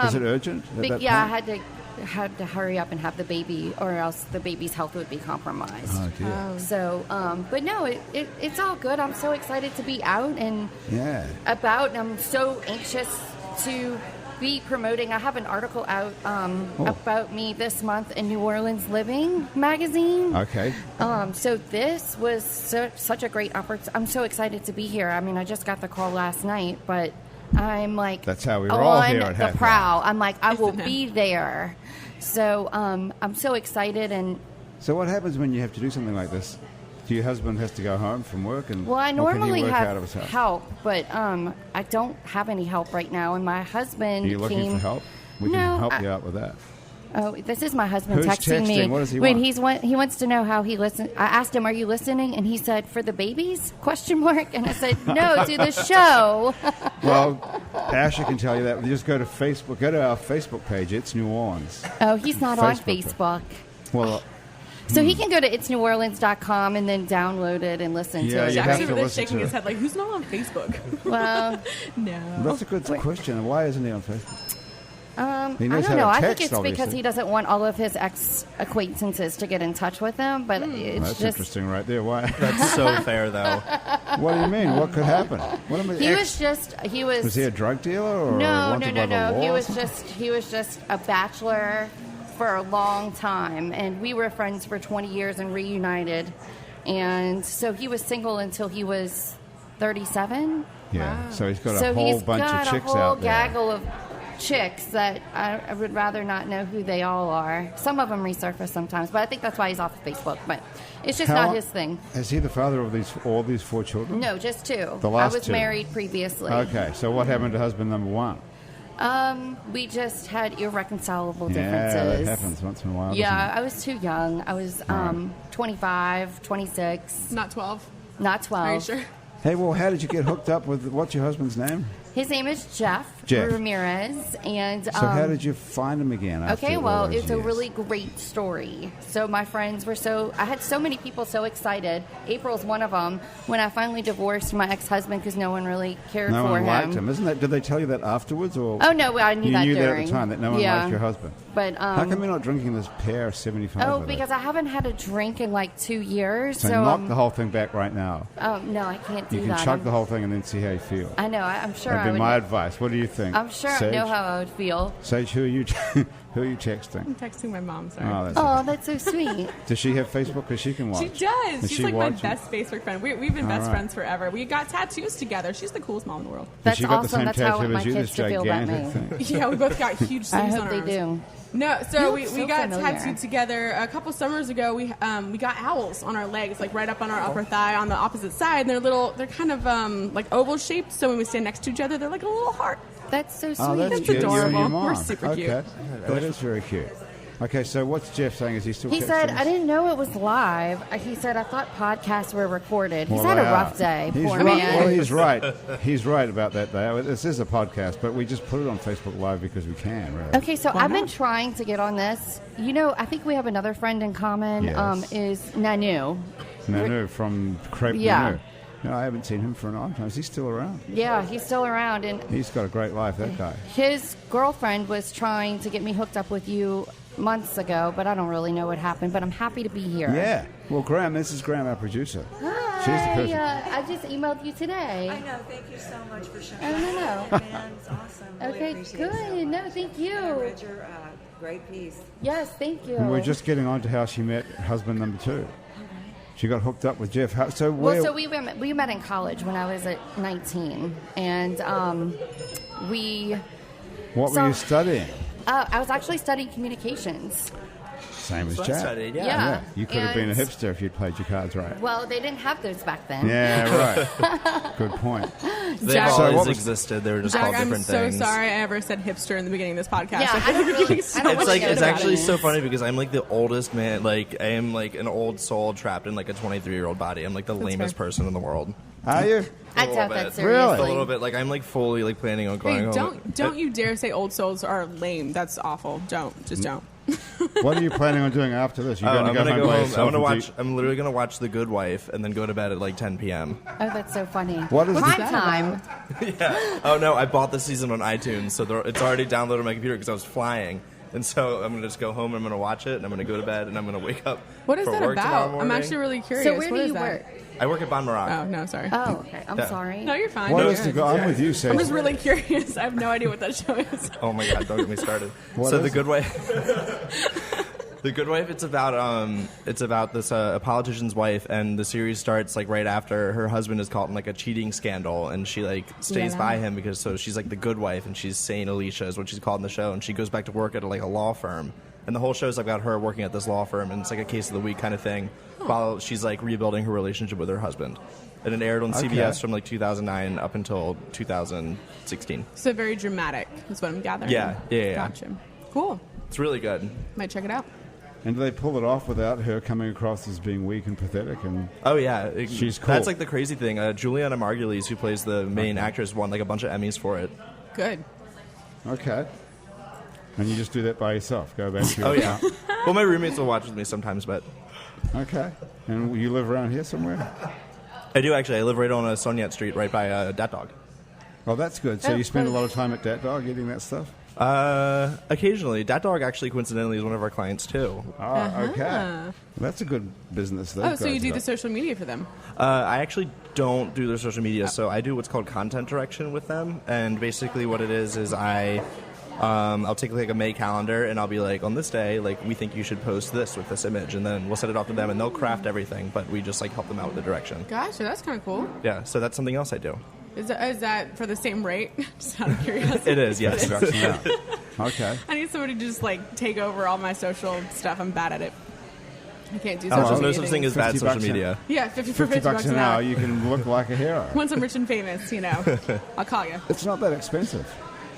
Is it urgent? at that Yeah, I point? had to had to hurry up and have the baby, or else the baby's health would be compromised. Oh, dear. So, but no, it's all good. I'm so excited to be out and about, and I'm so anxious to be promoting. I have an article out about me this month in New Orleans Living magazine. Okay. So this was such a great opportunity. I'm so excited to be here. I mean, I just got the call last night, but I'm like, that's how we roll here at the prowl. I'm like, I will be there. So I'm so excited. And so what happens when you have to do something like this? Do your husband has to go home from work? And well, I normally work have out of his house? help, but I don't have any help right now. And my husband Are you looking for help? We can help you out with that. Oh, this is my husband Who's texting me. What does he Wait, want? he wants to know how he listens. I asked him, "Are you listening?" And he said, "For the babies?" ? And I said, "No, to the show." Well, Asher can tell you that. Just go to Facebook. Go to our Facebook page. It's New Orleans. Oh, he's not on Facebook. Well. So he can go to itsneworleans.com and then download it and listen to it. You have to really listen shaking to his it. head like, who's not on Facebook? Well, no. That's a good question. Why isn't he on Facebook? I He knows don't how know. to I text, think it's because obviously. he doesn't want all of his ex-acquaintances to get in touch with him. But it's That's just interesting right there. Why? That's so fair, though. What do you mean? What could happen? What am I, Was he a drug dealer or wanted by the law He or was something? he was just a bachelor for a long time, and we were friends for 20 years and reunited. And so he was single until he was 37. Yeah. So he's got So a whole he's bunch got of chicks a whole out there. gaggle of chicks that I would rather not know who they all are. Some of them resurface sometimes, but I think that's why he's off of Facebook. But it's just not his thing. Is he the father of all these 4 children? No, just 2. The last I was 2. married previously. Okay. So what happened to husband number 1? We just had irreconcilable Yeah, differences. that happens once in a while. Yeah, doesn't I was too young. I was 25, 26, Not 12. not 12. Are you sure? it? Hey, well, how did you get hooked up with, what's your husband's name? His name is Jeff Ramirez, and So how did you find him again? After okay, all well, those it's a years? really great story. So my friends were I had so many people so excited. April's one of them. When I finally divorced my ex-husband because no one really cared No for one him. liked him, isn't that? Did they tell you that afterwards, or? Oh no, I knew you that knew during. that at the time that no one liked your husband. But how come you're not drinking this pear 75? Oh, with because it? I haven't had a drink in like 2 years. So knock the whole thing back right now. Oh no, I can't do You can that. chug the whole thing and then see how you feel. I know. I'm sure That'd I be would. my advice. What do you think? I'm sure I Sage? know how I would feel. Sage, who are you? Who are you texting? I'm texting my mom, sorry. Oh, that's Oh, that's so sweet. Does she have Facebook? Because she can watch. She does. Does She's she like my watch it? best Facebook friend. We've been best right. friends forever. We got tattoos together. She's the coolest mom in the world. That's She got the awesome. same That's how I want tattoo my as you, kids this to feel about gigantic me. thing. Yeah, we both got huge I things hope on they our arms. do. No, so You we look got familiar. tattooed together a couple summers ago. We got owls on our legs, like right up on our upper thigh on the opposite side. And they're kind of like oval shaped. So when we stand next to each other, they're like a little heart. That's so sweet. Oh, that's That's cute. You and adorable. your mom. We're super cute. Okay, that is very cute. Okay, so what's Jeff saying? Is he still? He texting said, us? I didn't know it was live. He said, I thought podcasts were recorded. He's Well, had a they rough are. day, He's poor right. man. Well, he's right. He's right about that, though. This is a podcast, but we just put it on Facebook Live because we can, really. Okay, so Why I've been not? trying to get on this. You know, I think we have another friend in common, Yes. is Nanu. Nanu from Crepe Yeah. Nanu. No, I haven't seen him for a long time. Is he still around? Yeah, he's still around. And He's got a great life, that guy. his girlfriend was trying to get me hooked up with you months ago, but I don't really know what happened. But I'm happy to be here. Yeah. Well, Graham, this is Graham, our producer. Hi. She's the person. I just emailed you today. I know. Thank you so much for showing Oh, no. up. Man, it's awesome. Really Okay, appreciate it so good. No, much. thank I you. read your great piece. Yes, thank you. And we're just getting on to how she met husband number 2. She got hooked up with Jeff. So Well, where? so we met in college when I was at 19, and what were you studying? I was actually studying communications. Same as So I Jack. studied, yeah. Yeah. You could have been a And- hipster if you'd played your cards right. Well, they didn't have those back then. Yeah, right. Good point. They Jack- So always what was- existed. They were just Jack, called I'm different so things. sorry I ever said hipster in the beginning of this podcast. Yeah, I I feel don't like we're really- getting so I don't It's much wanna like get shit it's about actually it. so funny because I'm like the oldest man. Like I am like an old soul trapped in like a 23-year-old body. I'm like the lamest fair. person in the world. Are you? I A little doubt bit. that Really? seriously. A little bit. Like I'm like fully like planning on going Hey, home. don't you dare say old souls are lame. That's awful. Just don't. What are you planning on doing after this? You're Oh, going to I'm go gonna home go by home. yourself I'm gonna and watch. I'm literally gonna watch The Good Wife and then go to bed at like 10 p.m. Oh, that's so funny. What is Prime that time? Oh no, I bought the season on iTunes, so it's already downloaded on my computer because I was flying. And so I'm going to just go home, I'm going to watch it, and I'm going to go to bed, and I'm going to wake up What is for that work tomorrow about? morning. I'm actually really curious. So where What do is you that? work? I work at Bon Maroc. Oh, no, sorry. Oh, okay. I'm Yeah. sorry. No, you're fine. What You're is the good. go? I'm with you, Sage. I'm just really curious. I have no idea what that show is. Oh my God! Don't get me started. What So is The it? Good Wife. The Good Wife. It's about this a politician's wife, and the series starts like right after her husband is caught in like a cheating scandal, and she like stays Yeah. by him because she's like the good wife, and she's Saint Alicia is what she's called in the show, and she goes back to work at like a law firm, and the whole show's about her working at this law firm, and it's like a case of the week kind of thing, while she's like rebuilding her relationship with her husband. And it aired on CBS from like 2009 up until 2016. So very dramatic is what I'm gathering. Yeah. Gotcha. Cool. It's really good. Might check it out. And do they pull it off without her coming across as being weak and pathetic? And Oh yeah, She's cool. That's like the crazy thing. Juliana Margulies, who plays the main actress, won like a bunch of Emmys for it. Good. okay, and you just do that by yourself. Go back to your Oh yeah. account. Well, my roommates will watch with me sometimes, but Okay, and you live around here somewhere? I do actually. I live right on Soniat Street, right by Dat Dog. Oh, that's good. So Oh, you spend a well- lot of time at Dat Dog eating that stuff? Occasionally, Dat Dog actually coincidentally is one of our clients too. Oh, okay. That's a good business, though. Oh, so you do the social media for them? I actually don't do their social media, so I do what's called content direction with them. And basically, what it is I'll take like a May calendar and I'll be like, on this day, like we think you should post this with this image, and then we'll send it off to them, and they'll craft everything, but we just like help them out with the direction. Gotcha. That's kind of cool. Yeah, so that's something else I do. Is that for the same rate? Just out of curiosity. It is, yes. Yeah. Okay. I need somebody to just like take over all my social stuff. I'm bad at it. I can't do Oh, social there's no media such thing things. as bad 50 social bucks an- media. Yeah, 50 $50 bucks an hour, you can look like a hero. Once I'm rich and famous, I'll call you. It's not that expensive.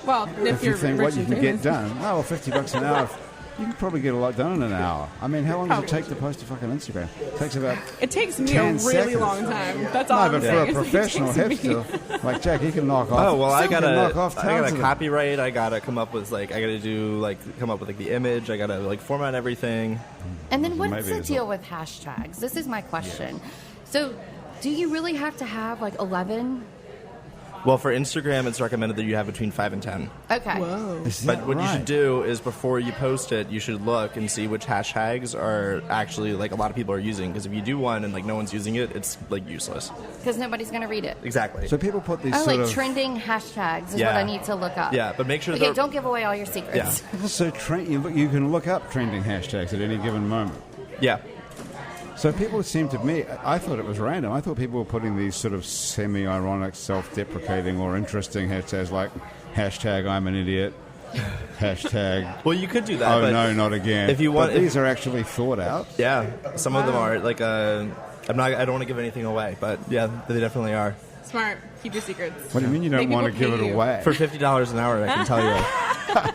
Well, if If you you're think rich what you and can famous. get done. Oh, well, $50 an hour. You can probably get a lot done in an hour. I mean, how long does it Probably. take to post a fucking Instagram? It takes about It takes me 10 a really seconds. long time. That's all no, I'm but for saying. a is it professional takes me- hipster like Jack, he can knock off. Oh well, I he can knock gotta off tons of them. copyright. I gotta come up with come up with like the image. I gotta like format everything. And then what's Maybe the it's deal with hashtags? This is my question. So, do you really have to have like 11? Well, for Instagram, it's recommended that you have between 5 and 10. Okay. Whoa. Is that But what you right? should do is before you post it, you should look and see which hashtags are actually like a lot of people are using. Because if you do one and like no one's using it, it's like useless. Because nobody's going to read it. Exactly. So people put these Oh, sort like of trending hashtags is Yeah. what I need to look up. Yeah, but make sure Okay, they're- don't give away all your secrets. so you can look up trending hashtags at any given moment. yeah. So people seem to me, I thought it was random. I thought people were putting these sort of semi-ironic, self-deprecating or interesting hashtags like hashtag I'm an idiot, hashtag Well, you could do that. oh but no, not again. If you want, but these are actually thought out. yeah, some of them are like I don't want to give anything away, but yeah, they definitely are. Smart. Keep your secrets. What do you mean you don't Maybe want to people give pay it you. away? For $50 an hour, I can tell you.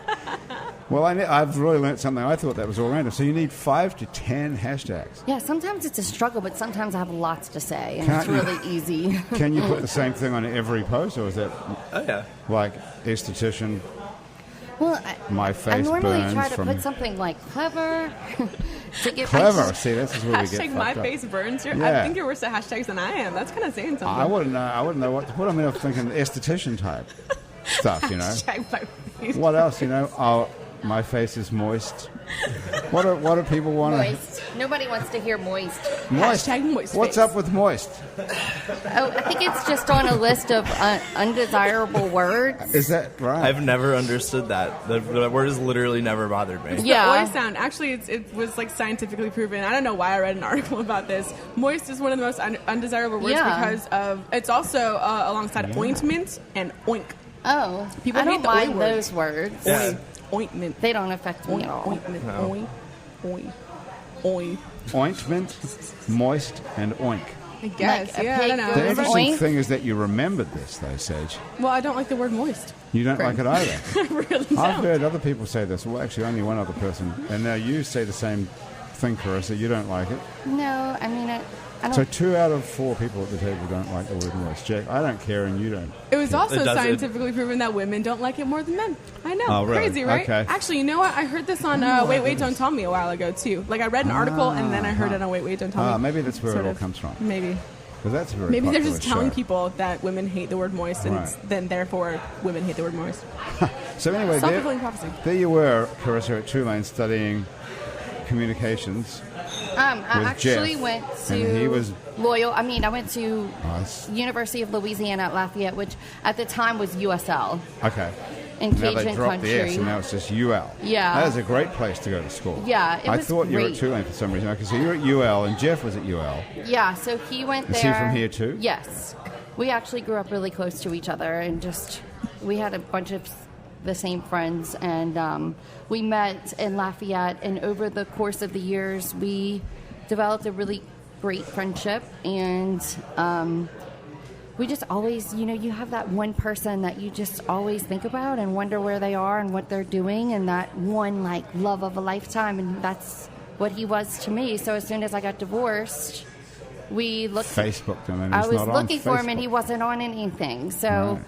Well, I've really learned something. I thought that was all random. So you need 5 to 10 hashtags. Yeah, sometimes it's a struggle, but sometimes I have lots to say, and Can't it's you- really easy. Can you put the same thing on every post, or is that Oh yeah. like esthetician? Well, My I face normally burns try to from- put something like clever to get Clever. See, this is where we get Hashtag my fucked up. face burns. I Yeah. think you're worse at hashtags than I am. That's kind of saying something. I wouldn't know. I wouldn't know what to put. I mean, I'm thinking esthetician type stuff. You know. Hashtag my face. What else? You know. Oh, my face is moist. What do people want to? moist. Nobody wants to hear moist. Moist. Hashtag moist What's face. up with moist? Oh, I think it's just on a list of undesirable words. Is that right? I've never understood that. The word has literally never bothered me. Yeah. Oi sound. Actually, it was like scientifically proven. I don't know why I read an article about this. Moist is one of the most undesirable words Yeah. because of it's also alongside ointment and oink. Oh, People I hate don't the oi mind word. those words. Yeah. Ointment. They don't affect me Oink, at all. ointment. No. Oink. Oink. Ointment, moist, and oink. I guess. Like a yeah, I pig don't know. The goes interesting oink? thing is that you remembered this, though, Sage. Well, I don't like the word moist. You don't like it either. I really don't. I've heard other people say this. Well, actually, only one other person. And now you say the same thing, Carissa. You don't like it. No, I mean, I don't. So 2 out of 4 people at the table don't like the word moist. Jack, I don't care, and you don't. It was also It does- scientifically proven that women don't like it more than men. I know. Oh, really? Crazy, right? Okay. Actually, you know what? I heard this on Wait, Don't Tell Me a while ago, too. Like, I read an article, and then I heard it on Wait, Don't Tell Me. Maybe that's where Sort it all of. comes from. Maybe. Because that's a very Maybe they're popular just telling show. people that women hate the word moist, and Right. then therefore women hate the word moist. So anyway, Self-fulfilling prophecy. there you were, Carissa, at Tulane studying communications. I with actually Jeff, went and to he was- Loyal. I mean, I went to Nice. University of Louisiana at Lafayette, which at the time was USL Okay. in Now they Cajun dropped the S, country. and now it's just UL. Yeah. That is a great place to go to school. Yeah, it I was thought you were at great. Tulane for some reason. Okay, so you're at UL, and Jeff was at UL. Yeah, so he went Is there. he from here too? Yes. We actually grew up really close to each other, and we had a bunch of the same friends, and we met in Lafayette, and over the course of the years, we developed a really great friendship, and we just always, you have that one person that you just always think about and wonder where they are and what they're doing, and that one, love of a lifetime, and that's what he was to me. So as soon as I got divorced, we looked. Facebooked him, and I he's was not on looking for him, and Facebook. he wasn't on anything. So Right.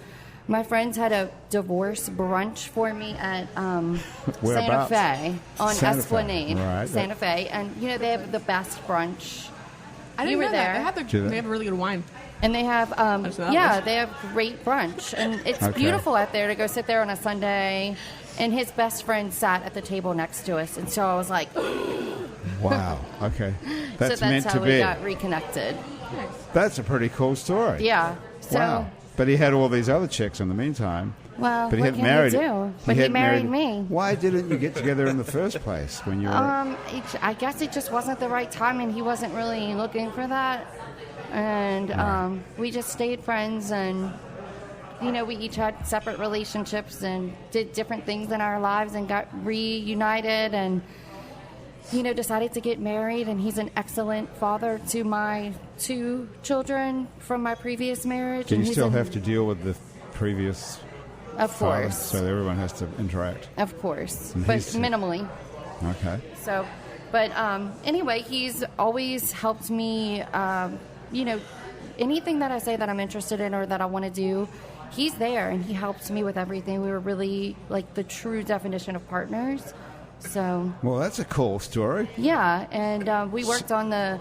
my friends had a divorce brunch for me at Santa Whereabouts? Fe on Santa Fe. Esplanade, Right. Santa Fe, and they have the best brunch. I didn't You were know there. that. Do they? They have really good wine. And they have, just know that much. they have great brunch, and it's Okay. beautiful out there to go sit there on a Sunday. And his best friend sat at the table next to us, and so I was like, Wow. Okay. That's, so that's meant how to we be. got reconnected. That's a pretty cool story. Yeah. So, Wow. But he had all these other chicks in the meantime. well, But he what hadn't can married. you do? But he hadn't married me. Why didn't you get together in the first place when you were? I guess it just wasn't the right time, and he wasn't really looking for that. And we just stayed friends, and we each had separate relationships and did different things in our lives, and got reunited, and decided to get married. And he's an excellent father to my 2 children from my previous marriage. Do and you he's still an- have to deal with the previous Of father? course, So everyone has to interact. of course, And but he's- minimally. Okay. So, but anyway, he's always helped me. Anything that I say that I'm interested in or that I want to do, he's there, and he helps me with everything. We were really the true definition of partners. So Well, that's a cool story. yeah, and we worked on the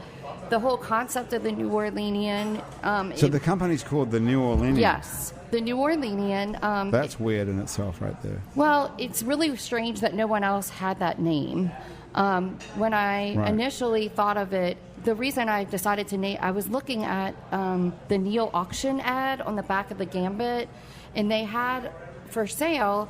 whole concept of the New Orleanian. So the company's called the New Orleanian. Yes, the New Orleanian. That's weird in itself, right there. Well, it's really strange that no one else had that name. When I Right. initially thought of it, the reason I decided to name, I was looking at the Neil auction ad on the back of the Gambit, and they had for sale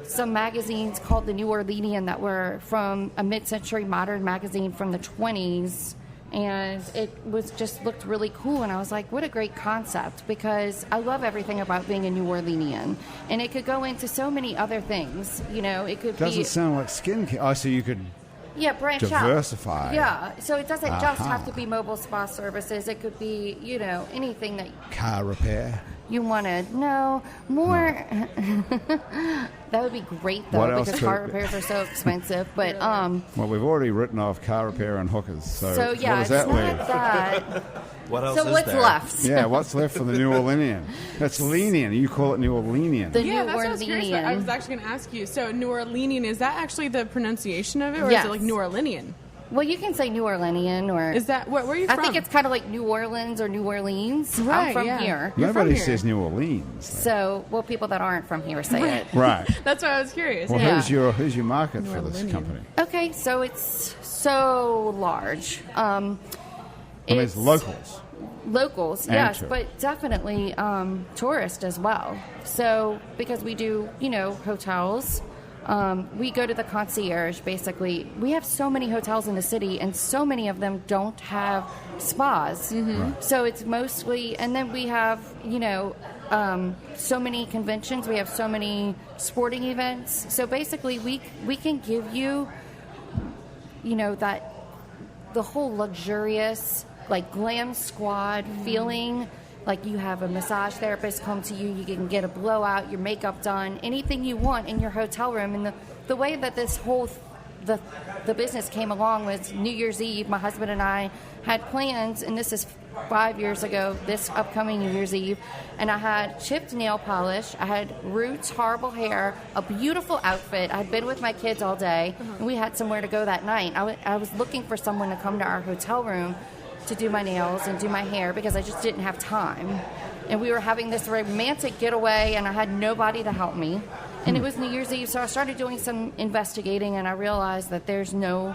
some magazines called the New Orleanian that were from a mid-century modern magazine from the 20s. And it was just looked really cool, and I was like, what a great concept, because I love everything about being a New Orleanian, and it could go into so many other things. It could Doesn't be sound like skincare. Oh, so you could. branch diversify. out. Yeah, so it doesn't just Aha. have to be mobile spa services. It could be anything that Car repair. you wanted. No, more. That would be great though, What else because could car it be? repairs are so expensive. But Well, we've already written off car repair and hookers. So, so yeah, what it's does that not leave? that. What else So is what's there? left? Yeah, what's left for the New Orleanian? That's lenient. You call it New Orleanian. The Yeah, New that's what I was curious about. I was Orleanian. actually going to ask you. So New Orleanian, is that actually the pronunciation of it, or Yes. is it like New Orleanian? Well, you can say New Orleanian, or Is that where are you I from? think it's kind of like New Orleans or New Orleans. Right, I'm from yeah. here. You're from Nobody here. says New Orleans. So, well, people that aren't from here say it. Right. That's why I was curious. Well, Yeah. who's your market for this Orleanian. company? Okay, so it's so large. I mean, it's locals. Locals, And yes, tourists. but definitely tourists as well. So, because we do, hotels, we go to the concierge, basically. We have so many hotels in the city, and so many of them don't have spas. Right. So it's mostly, and then we have, so many conventions. We have so many sporting events. So basically, we can give you, that the whole luxurious, glam squad feeling. Like you have a massage therapist come to you, you can get a blowout, your makeup done, anything you want in your hotel room. And the way that this whole the business came along was New Year's Eve. My husband and I had plans, and this is 5 years ago, this upcoming New Year's Eve, and I had chipped nail polish, I had Roots horrible hair, a beautiful outfit. I'd been with my kids all day, and we had somewhere to go that night. I was looking for someone to come to our hotel room to do my nails and do my hair because I just didn't have time. And we were having this romantic getaway, and I had nobody to help me. And it was New Year's Eve, so I started doing some investigating, and I realized that there's no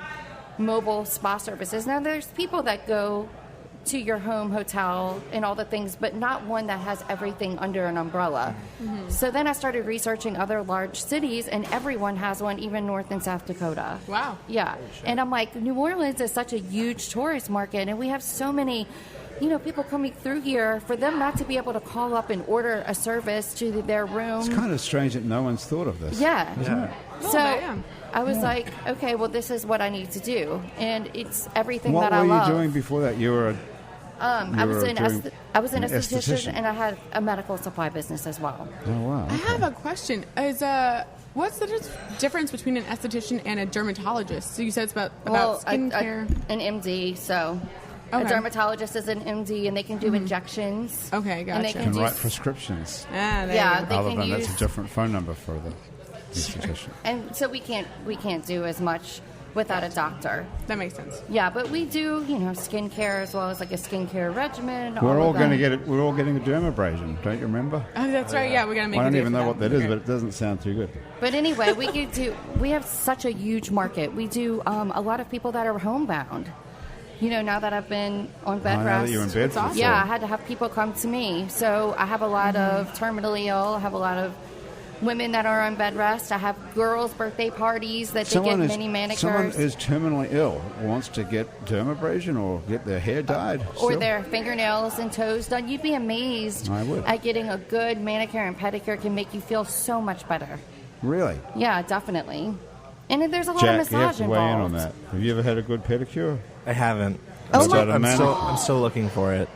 mobile spa services. Now, there's people that go to your home hotel and all the things, but not one that has everything under an umbrella. So then I started researching other large cities, and everyone has one, even North and South Dakota. Wow. Yeah. And I'm like, New Orleans is such a huge tourist market, and we have so many people coming through here, for them not to be able to call up and order a service to their room. It's kind of strange that no one's thought of this. Yeah. Isn't it? So I was like, okay, well, this is what I need to do. And it's everything that I love. What were you doing before that? You were I was an esthetician, esthetician. and I had a medical supply business as well. Oh, wow. I have a question. What's the difference between an esthetician and a dermatologist? So you said it's about skincare. An MD, so... Okay. A dermatologist is an MD, and they can do injections. Okay, gotcha. And they Can write prescriptions. There you go. Other can than use... that's a different phone number for the esthetician. And so we can't do as much without a doctor. That makes sense. Yeah, but we do, skincare as well as like a skincare regimen. We're all going to get it. We're all getting a dermabrasion. Don't you remember? Oh, that's right. Yeah, we're gonna make. I don't a even know what that is, Okay. but it doesn't sound too good. But anyway, we have such a huge market. We do a lot of people that are homebound. Now that I've been on bed I know rest. that you're in bed for awesome. Yeah, I had to have people come to me. So I have a lot of terminally ill. I have a lot of women that are on bed rest. I have girls' birthday parties that they get mini manicures. Someone who's terminally ill wants to get dermabrasion or get their hair dyed. Or still? their fingernails and toes done. You'd be amazed I would. at getting a good manicure and pedicure can make you feel so much better. Really? Yeah, definitely. And then there's a lot Jack, of you have massage to weigh in involved. on that. Have you ever had a good pedicure? I haven't. Oh, I'm still looking for it.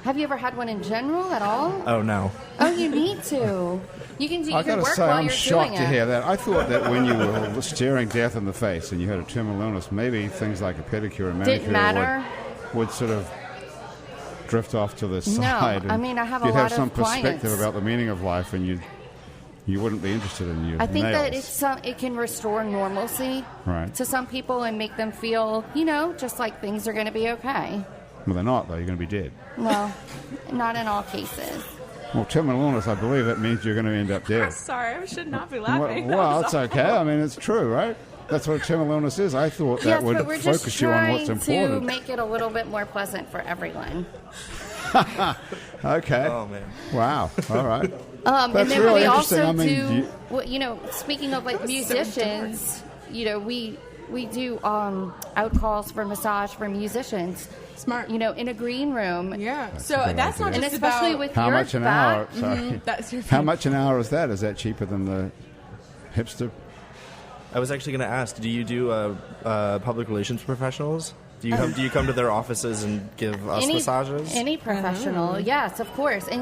Have you ever had one in general at all? Oh, no. Oh, you need to. You can I can got to work say, while I'm you're shocked doing to it. hear that. I thought that when you were staring death in the face and you had a terminal illness, maybe things like a pedicure and manicure Didn't matter. would sort of drift off to the No, side. and I mean, I have a you'd lot have some of perspective clients. about the meaning of life, and you wouldn't be interested in your I think that nails. it can restore normalcy Right. to some people and make them feel, just like things are going to be okay. Well, they're not, though. You're going to be dead. Well, not in all cases. Well, terminal illness, I believe that means you're going to end up dead. Sorry, I should not be Well, laughing. well, it's okay. I mean, it's true, right? That's what a terminal illness is. I thought that Yes, would but we're just focus you on what's trying to important. make it a little bit more pleasant for everyone. Okay. Oh, man. Wow. All right. And That's then really we interesting. also I mean, do, speaking of like musicians, we do outcalls for massage for musicians. Smart. In a green room. Yeah. That's So a good that's not idea. And just especially about with How your much an back. hour? Sorry. that's your How thing. much an hour is that? Is that cheaper than the hipster? I was actually going to ask, do you do public relations professionals? Do you come to their offices and give us massages? Any professional, yes, of course. And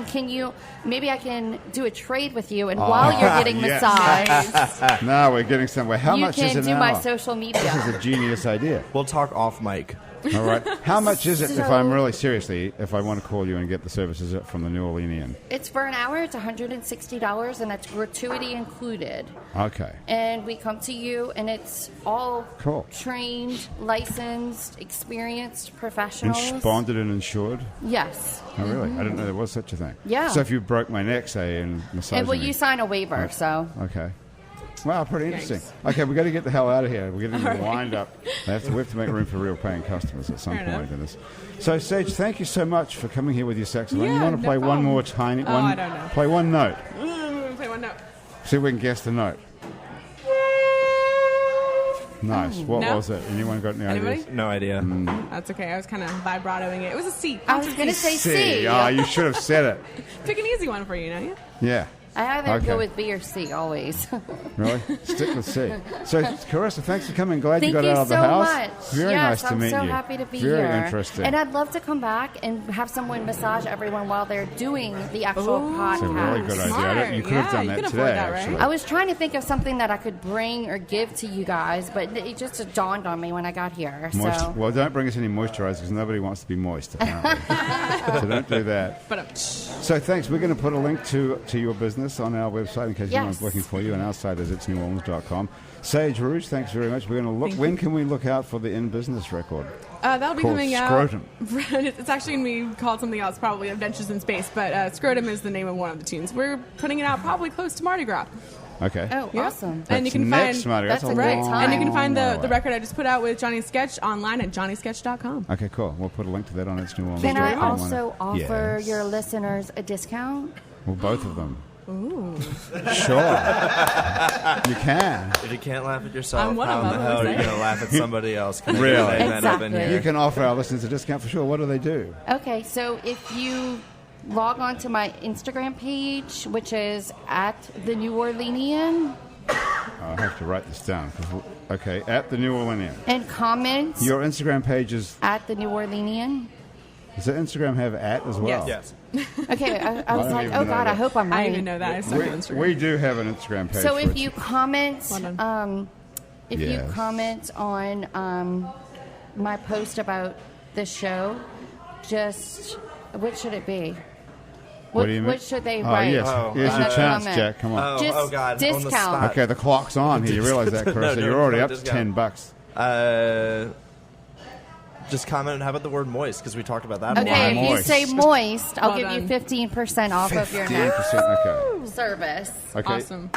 maybe I can do a trade with you, and while you're getting yes. massaged, No, we're getting somewhere. How you much is can an do hour? my social media. This is a genius idea. We'll talk off mic. All right. How much is it if So- I'm really seriously, if I want to call you and get the services from the New Orleanian? It's for an hour. It's $160, and that's gratuity included. Okay. And we come to you, and it's all Cool. trained, licensed, experienced professionals. Bonded and insured? Yes. Oh, really? I didn't know there was such a thing. Yeah. So if you broke my neck, say, and massaging And well, me. you sign a waiver, so. Okay. Wow, pretty Thanks. interesting. Okay, we've got to get the hell out of here. We're getting wind up. We have to make room for real paying customers at some Fair point enough. in this. So, Sage, thank you so much for coming here with your saxophone. You Yeah, want to no play one problem. more tiny Oh, I don't know. Play one note. Play one note. See if we can guess the note. Nice. What No? was it? Anyone got any Anybody? ideas? No idea. That's okay. I was kind of vibratoing it. It was a C. I was going to say C. C. Oh, you should have said it. Pick an easy one for you, yeah? Yeah. I either Okay. go with B or C always. Really? Stick with C. So, Carissa, thanks for coming. Glad Thank you got you out of the so house. much. Very yes, nice to I'm meet so you. happy to be Very here. interesting. And I'd love to come back and have someone massage everyone while they're doing the actual podcast. It's a really good idea. Smart. You could have done Yeah, that you can today, afford that, right? actually. I was trying to think of something that I could bring or give to you guys, but it just dawned on me when I got here. So Well, don't bring us any moisturizers because nobody wants to be moist, apparently. So don't do that. But So thanks. We're going to put a link to your business business on our website in case anyone's looking for you, and our site is itsneworleans.com. Sage Rouge, thanks very much. We're going to look. When can we look out for the In Business record? That'll be coming Scrotum. out. It's actually going to be called something else, probably Adventures in Space, but Scrotum is the name of one of the tunes. We're putting it out probably close to Mardi Gras. Okay. Oh, awesome. That's and you can next find Mardi Gras. that's a right, long and you can find way. the record I just put out with Johnny Sketch online at johnnysketch.com. Okay, cool. We'll put a link to that on It's New Orleans. Can I you. also offer Yes. your listeners a discount? Well, both of them. Ooh. Sure. You can. If you can't laugh at yourself, I'm one how of in the them, hell I are was you like- going to laugh at somebody else? Can Really? I get that up in Exactly. here? You can offer our listeners a discount for sure. What do they do? Okay, so if you log on to my Instagram page, which is at the New Orleanian, I have to write this down. Okay, at the New Orleanian. and comment Your Instagram page is. at the New Orleanian. Does the Instagram have at as well? Yes. Okay, I was don't like, even oh know God, that. I hope I'm I right. didn't even know that. I stuck on Instagram. We do have an Instagram page. So for if it. you comment, Well done. if you Yes. comment on my post about the show, just what should it be? What do you mean? What should they Oh, write? yes. Oh, Here's in your the chance, comment? Jack. Come on. Just God. On the discount. spot. Okay, the clock's on here. You realize that, Chris? So No, you're already no up to discount. $10. Just comment. How about the word moist? Because we talked about that a Okay, lot. if you Moist. say moist, I'll Well give you done. 15% off of your 15%. next Okay. service. Okay. Awesome.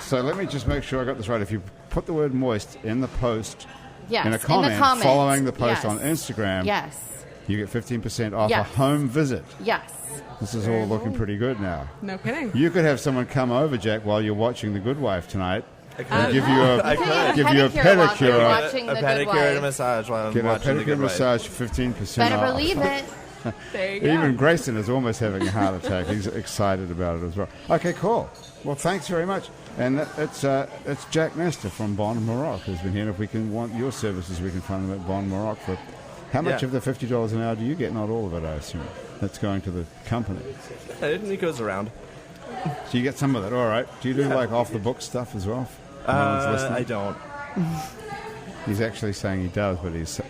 So let me just make sure I got this right. If you put the word moist in the post, Yes, in a in the comment comments. following the post Yes. on Instagram, Yes. you get 15% off Yes. a home visit. Yes. This is all looking pretty good now. No kidding. You could have someone come over, Jack, while you're watching The Good Wife tonight, I and could. give you a I could. give you a Pedicure while you're pedicure. watching a The Good pedicure and a Wife. massage while I'm Get a watching The pedicure Good Wife. massage for 15% Better off. believe it. There you go. Even Grayson is almost having a heart attack. He's excited about it as well. Okay, cool. Well, thanks very much. And it's Jack Nestor from Bon Maroc who's been here. And if we can want your services, we can find them at Bon Maroc for. How much Yeah. of the $50 an hour do you get? Not all of it, I assume. That's going to the company. It goes around. So you get some of it. All right. Do you do like off the book stuff as well? No one's listening? I don't. He's actually saying he does, but he's.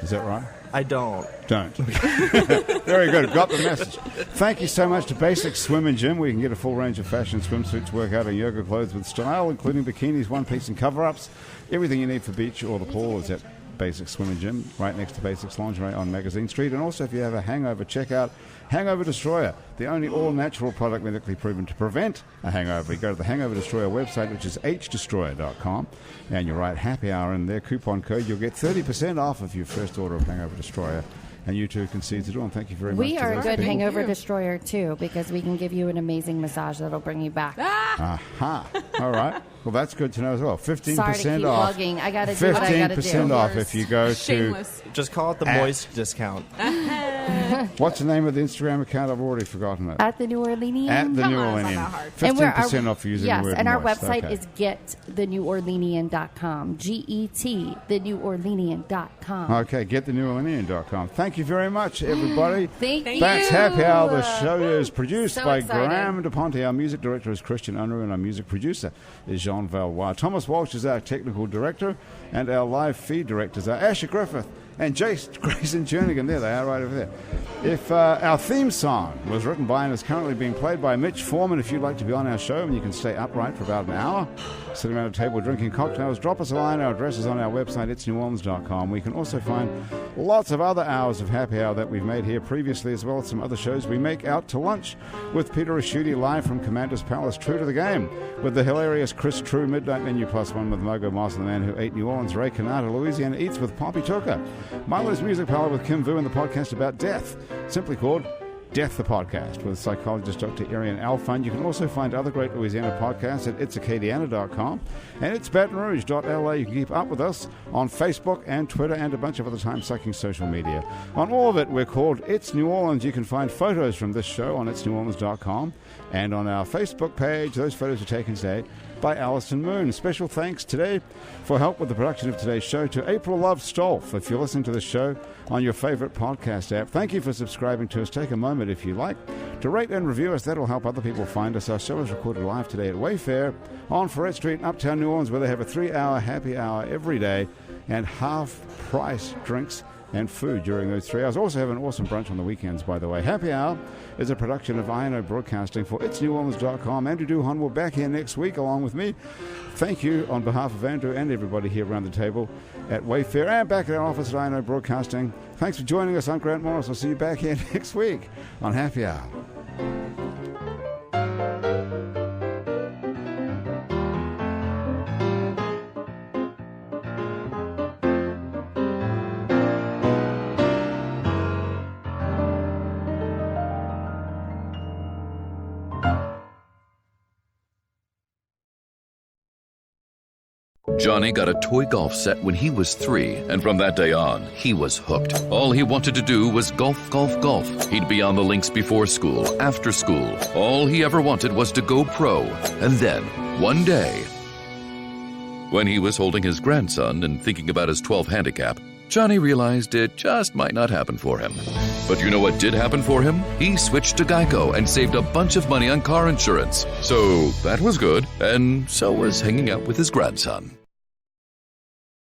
Is that right? I don't. Don't. Very good. Got the message. Thank you so much to Basic Swim and Gym, where you can get a full range of fashion swimsuits, workout, and yoga clothes with style, including bikinis, one-piece, and cover-ups. Everything you need for beach or the pool is at Basic Swim and Gym, right next to Basics Lingerie on Magazine Street. And also, if you have a hangover, check out Hangover Destroyer, the only all-natural product medically proven to prevent a hangover. You go to the Hangover Destroyer website, which is hdestroyer.com, and you write happy hour in their coupon code. You'll get 30% off of your first order of Hangover Destroyer. And you too can seize it all. And thank you very much. We to are a those good people. hangover you. destroyer, too, because we can give you an amazing massage that'll bring you back. Aha. All right. Well, that's good to know as well. 15% Sorry to keep off. plugging. I got to do what I got to 15% do. off if you go to. Shameless. Just call it the moist discount. What's the name of the Instagram account? I've already forgotten it. At the New Orleanian. At the Come New on, it's not Orleanian. that hard. 15% off using yes, the word and our moist. website Okay. is gettheneworleanian.com. GET, theneworleanian.com. Okay, gettheneworleanian.com. Thank you very much, everybody. Thank you. That's Happy Hour. The show is produced So by excited. Graham DePonte. Our music director is Christian Unruh, and our music producer is Jean Valois. Thomas Walsh is our technical director, and our live feed directors are Asher Griffith and Jace Grayson Jernigan. There they are, right over there. If our theme song was written by and is currently being played by Mitch Foreman, if you'd like to be on our show and you can stay upright for about an hour, sitting around a table drinking cocktails, drop us a line. Our address is on our website, itsneworleans.com. We can also find lots of other hours of Happy Hour that we've made here previously, as well as some other shows we make out to lunch with Peter Raschuti live from Commander's Palace, True to the Game, with the hilarious Chris True, Midnight Menu Plus One with Mogo Moss and the Man Who Ate New Orleans, Ray Canada, Louisiana Eats with Poppy Tucker, Milo's Music Parlor with Kim Vu, and the podcast about death, simply called Death the Podcast with psychologist Dr. Arian Alfund. You can also find other great Louisiana podcasts at itsacadiana.com and itsbatonrouge.la. You can keep up with us on Facebook and Twitter and a bunch of other time-sucking social media. On all of it, we're called It's New Orleans. You can find photos from this show on itsneworleans.com and on our Facebook page. Those photos are taken today by Alison Moon. Special thanks today for help with the production of today's show to April Love Stolf. If you're listening to this show on your favorite podcast app, thank you for subscribing to us. Take a moment, if you like, to rate and review us. That'll help other people find us. Our show is recorded live today at Wayfair on Ferret Street in Uptown New Orleans, where they have a 3-hour happy hour every day and half-price drinks and food during those 3 hours. Also have an awesome brunch on the weekends, by the way. Happy Hour is a production of INO Broadcasting for itsneworleans.com. Andrew Duhon will back here next week along with me. Thank you on behalf of Andrew and everybody here around the table at Wayfair and back at our office at INO Broadcasting. Thanks for joining us. I'm Grant Morris. I'll see you back here next week on Happy Hour. Johnny got a toy golf set when he was 3, and from that day on, he was hooked. All he wanted to do was golf, golf, golf. He'd be on the links before school, after school. All he ever wanted was to go pro. And then, one day, when he was holding his grandson and thinking about his 12 handicap, Johnny realized it just might not happen for him. But you know what did happen for him? He switched to Geico and saved a bunch of money on car insurance. So that was good, and so was hanging out with his grandson.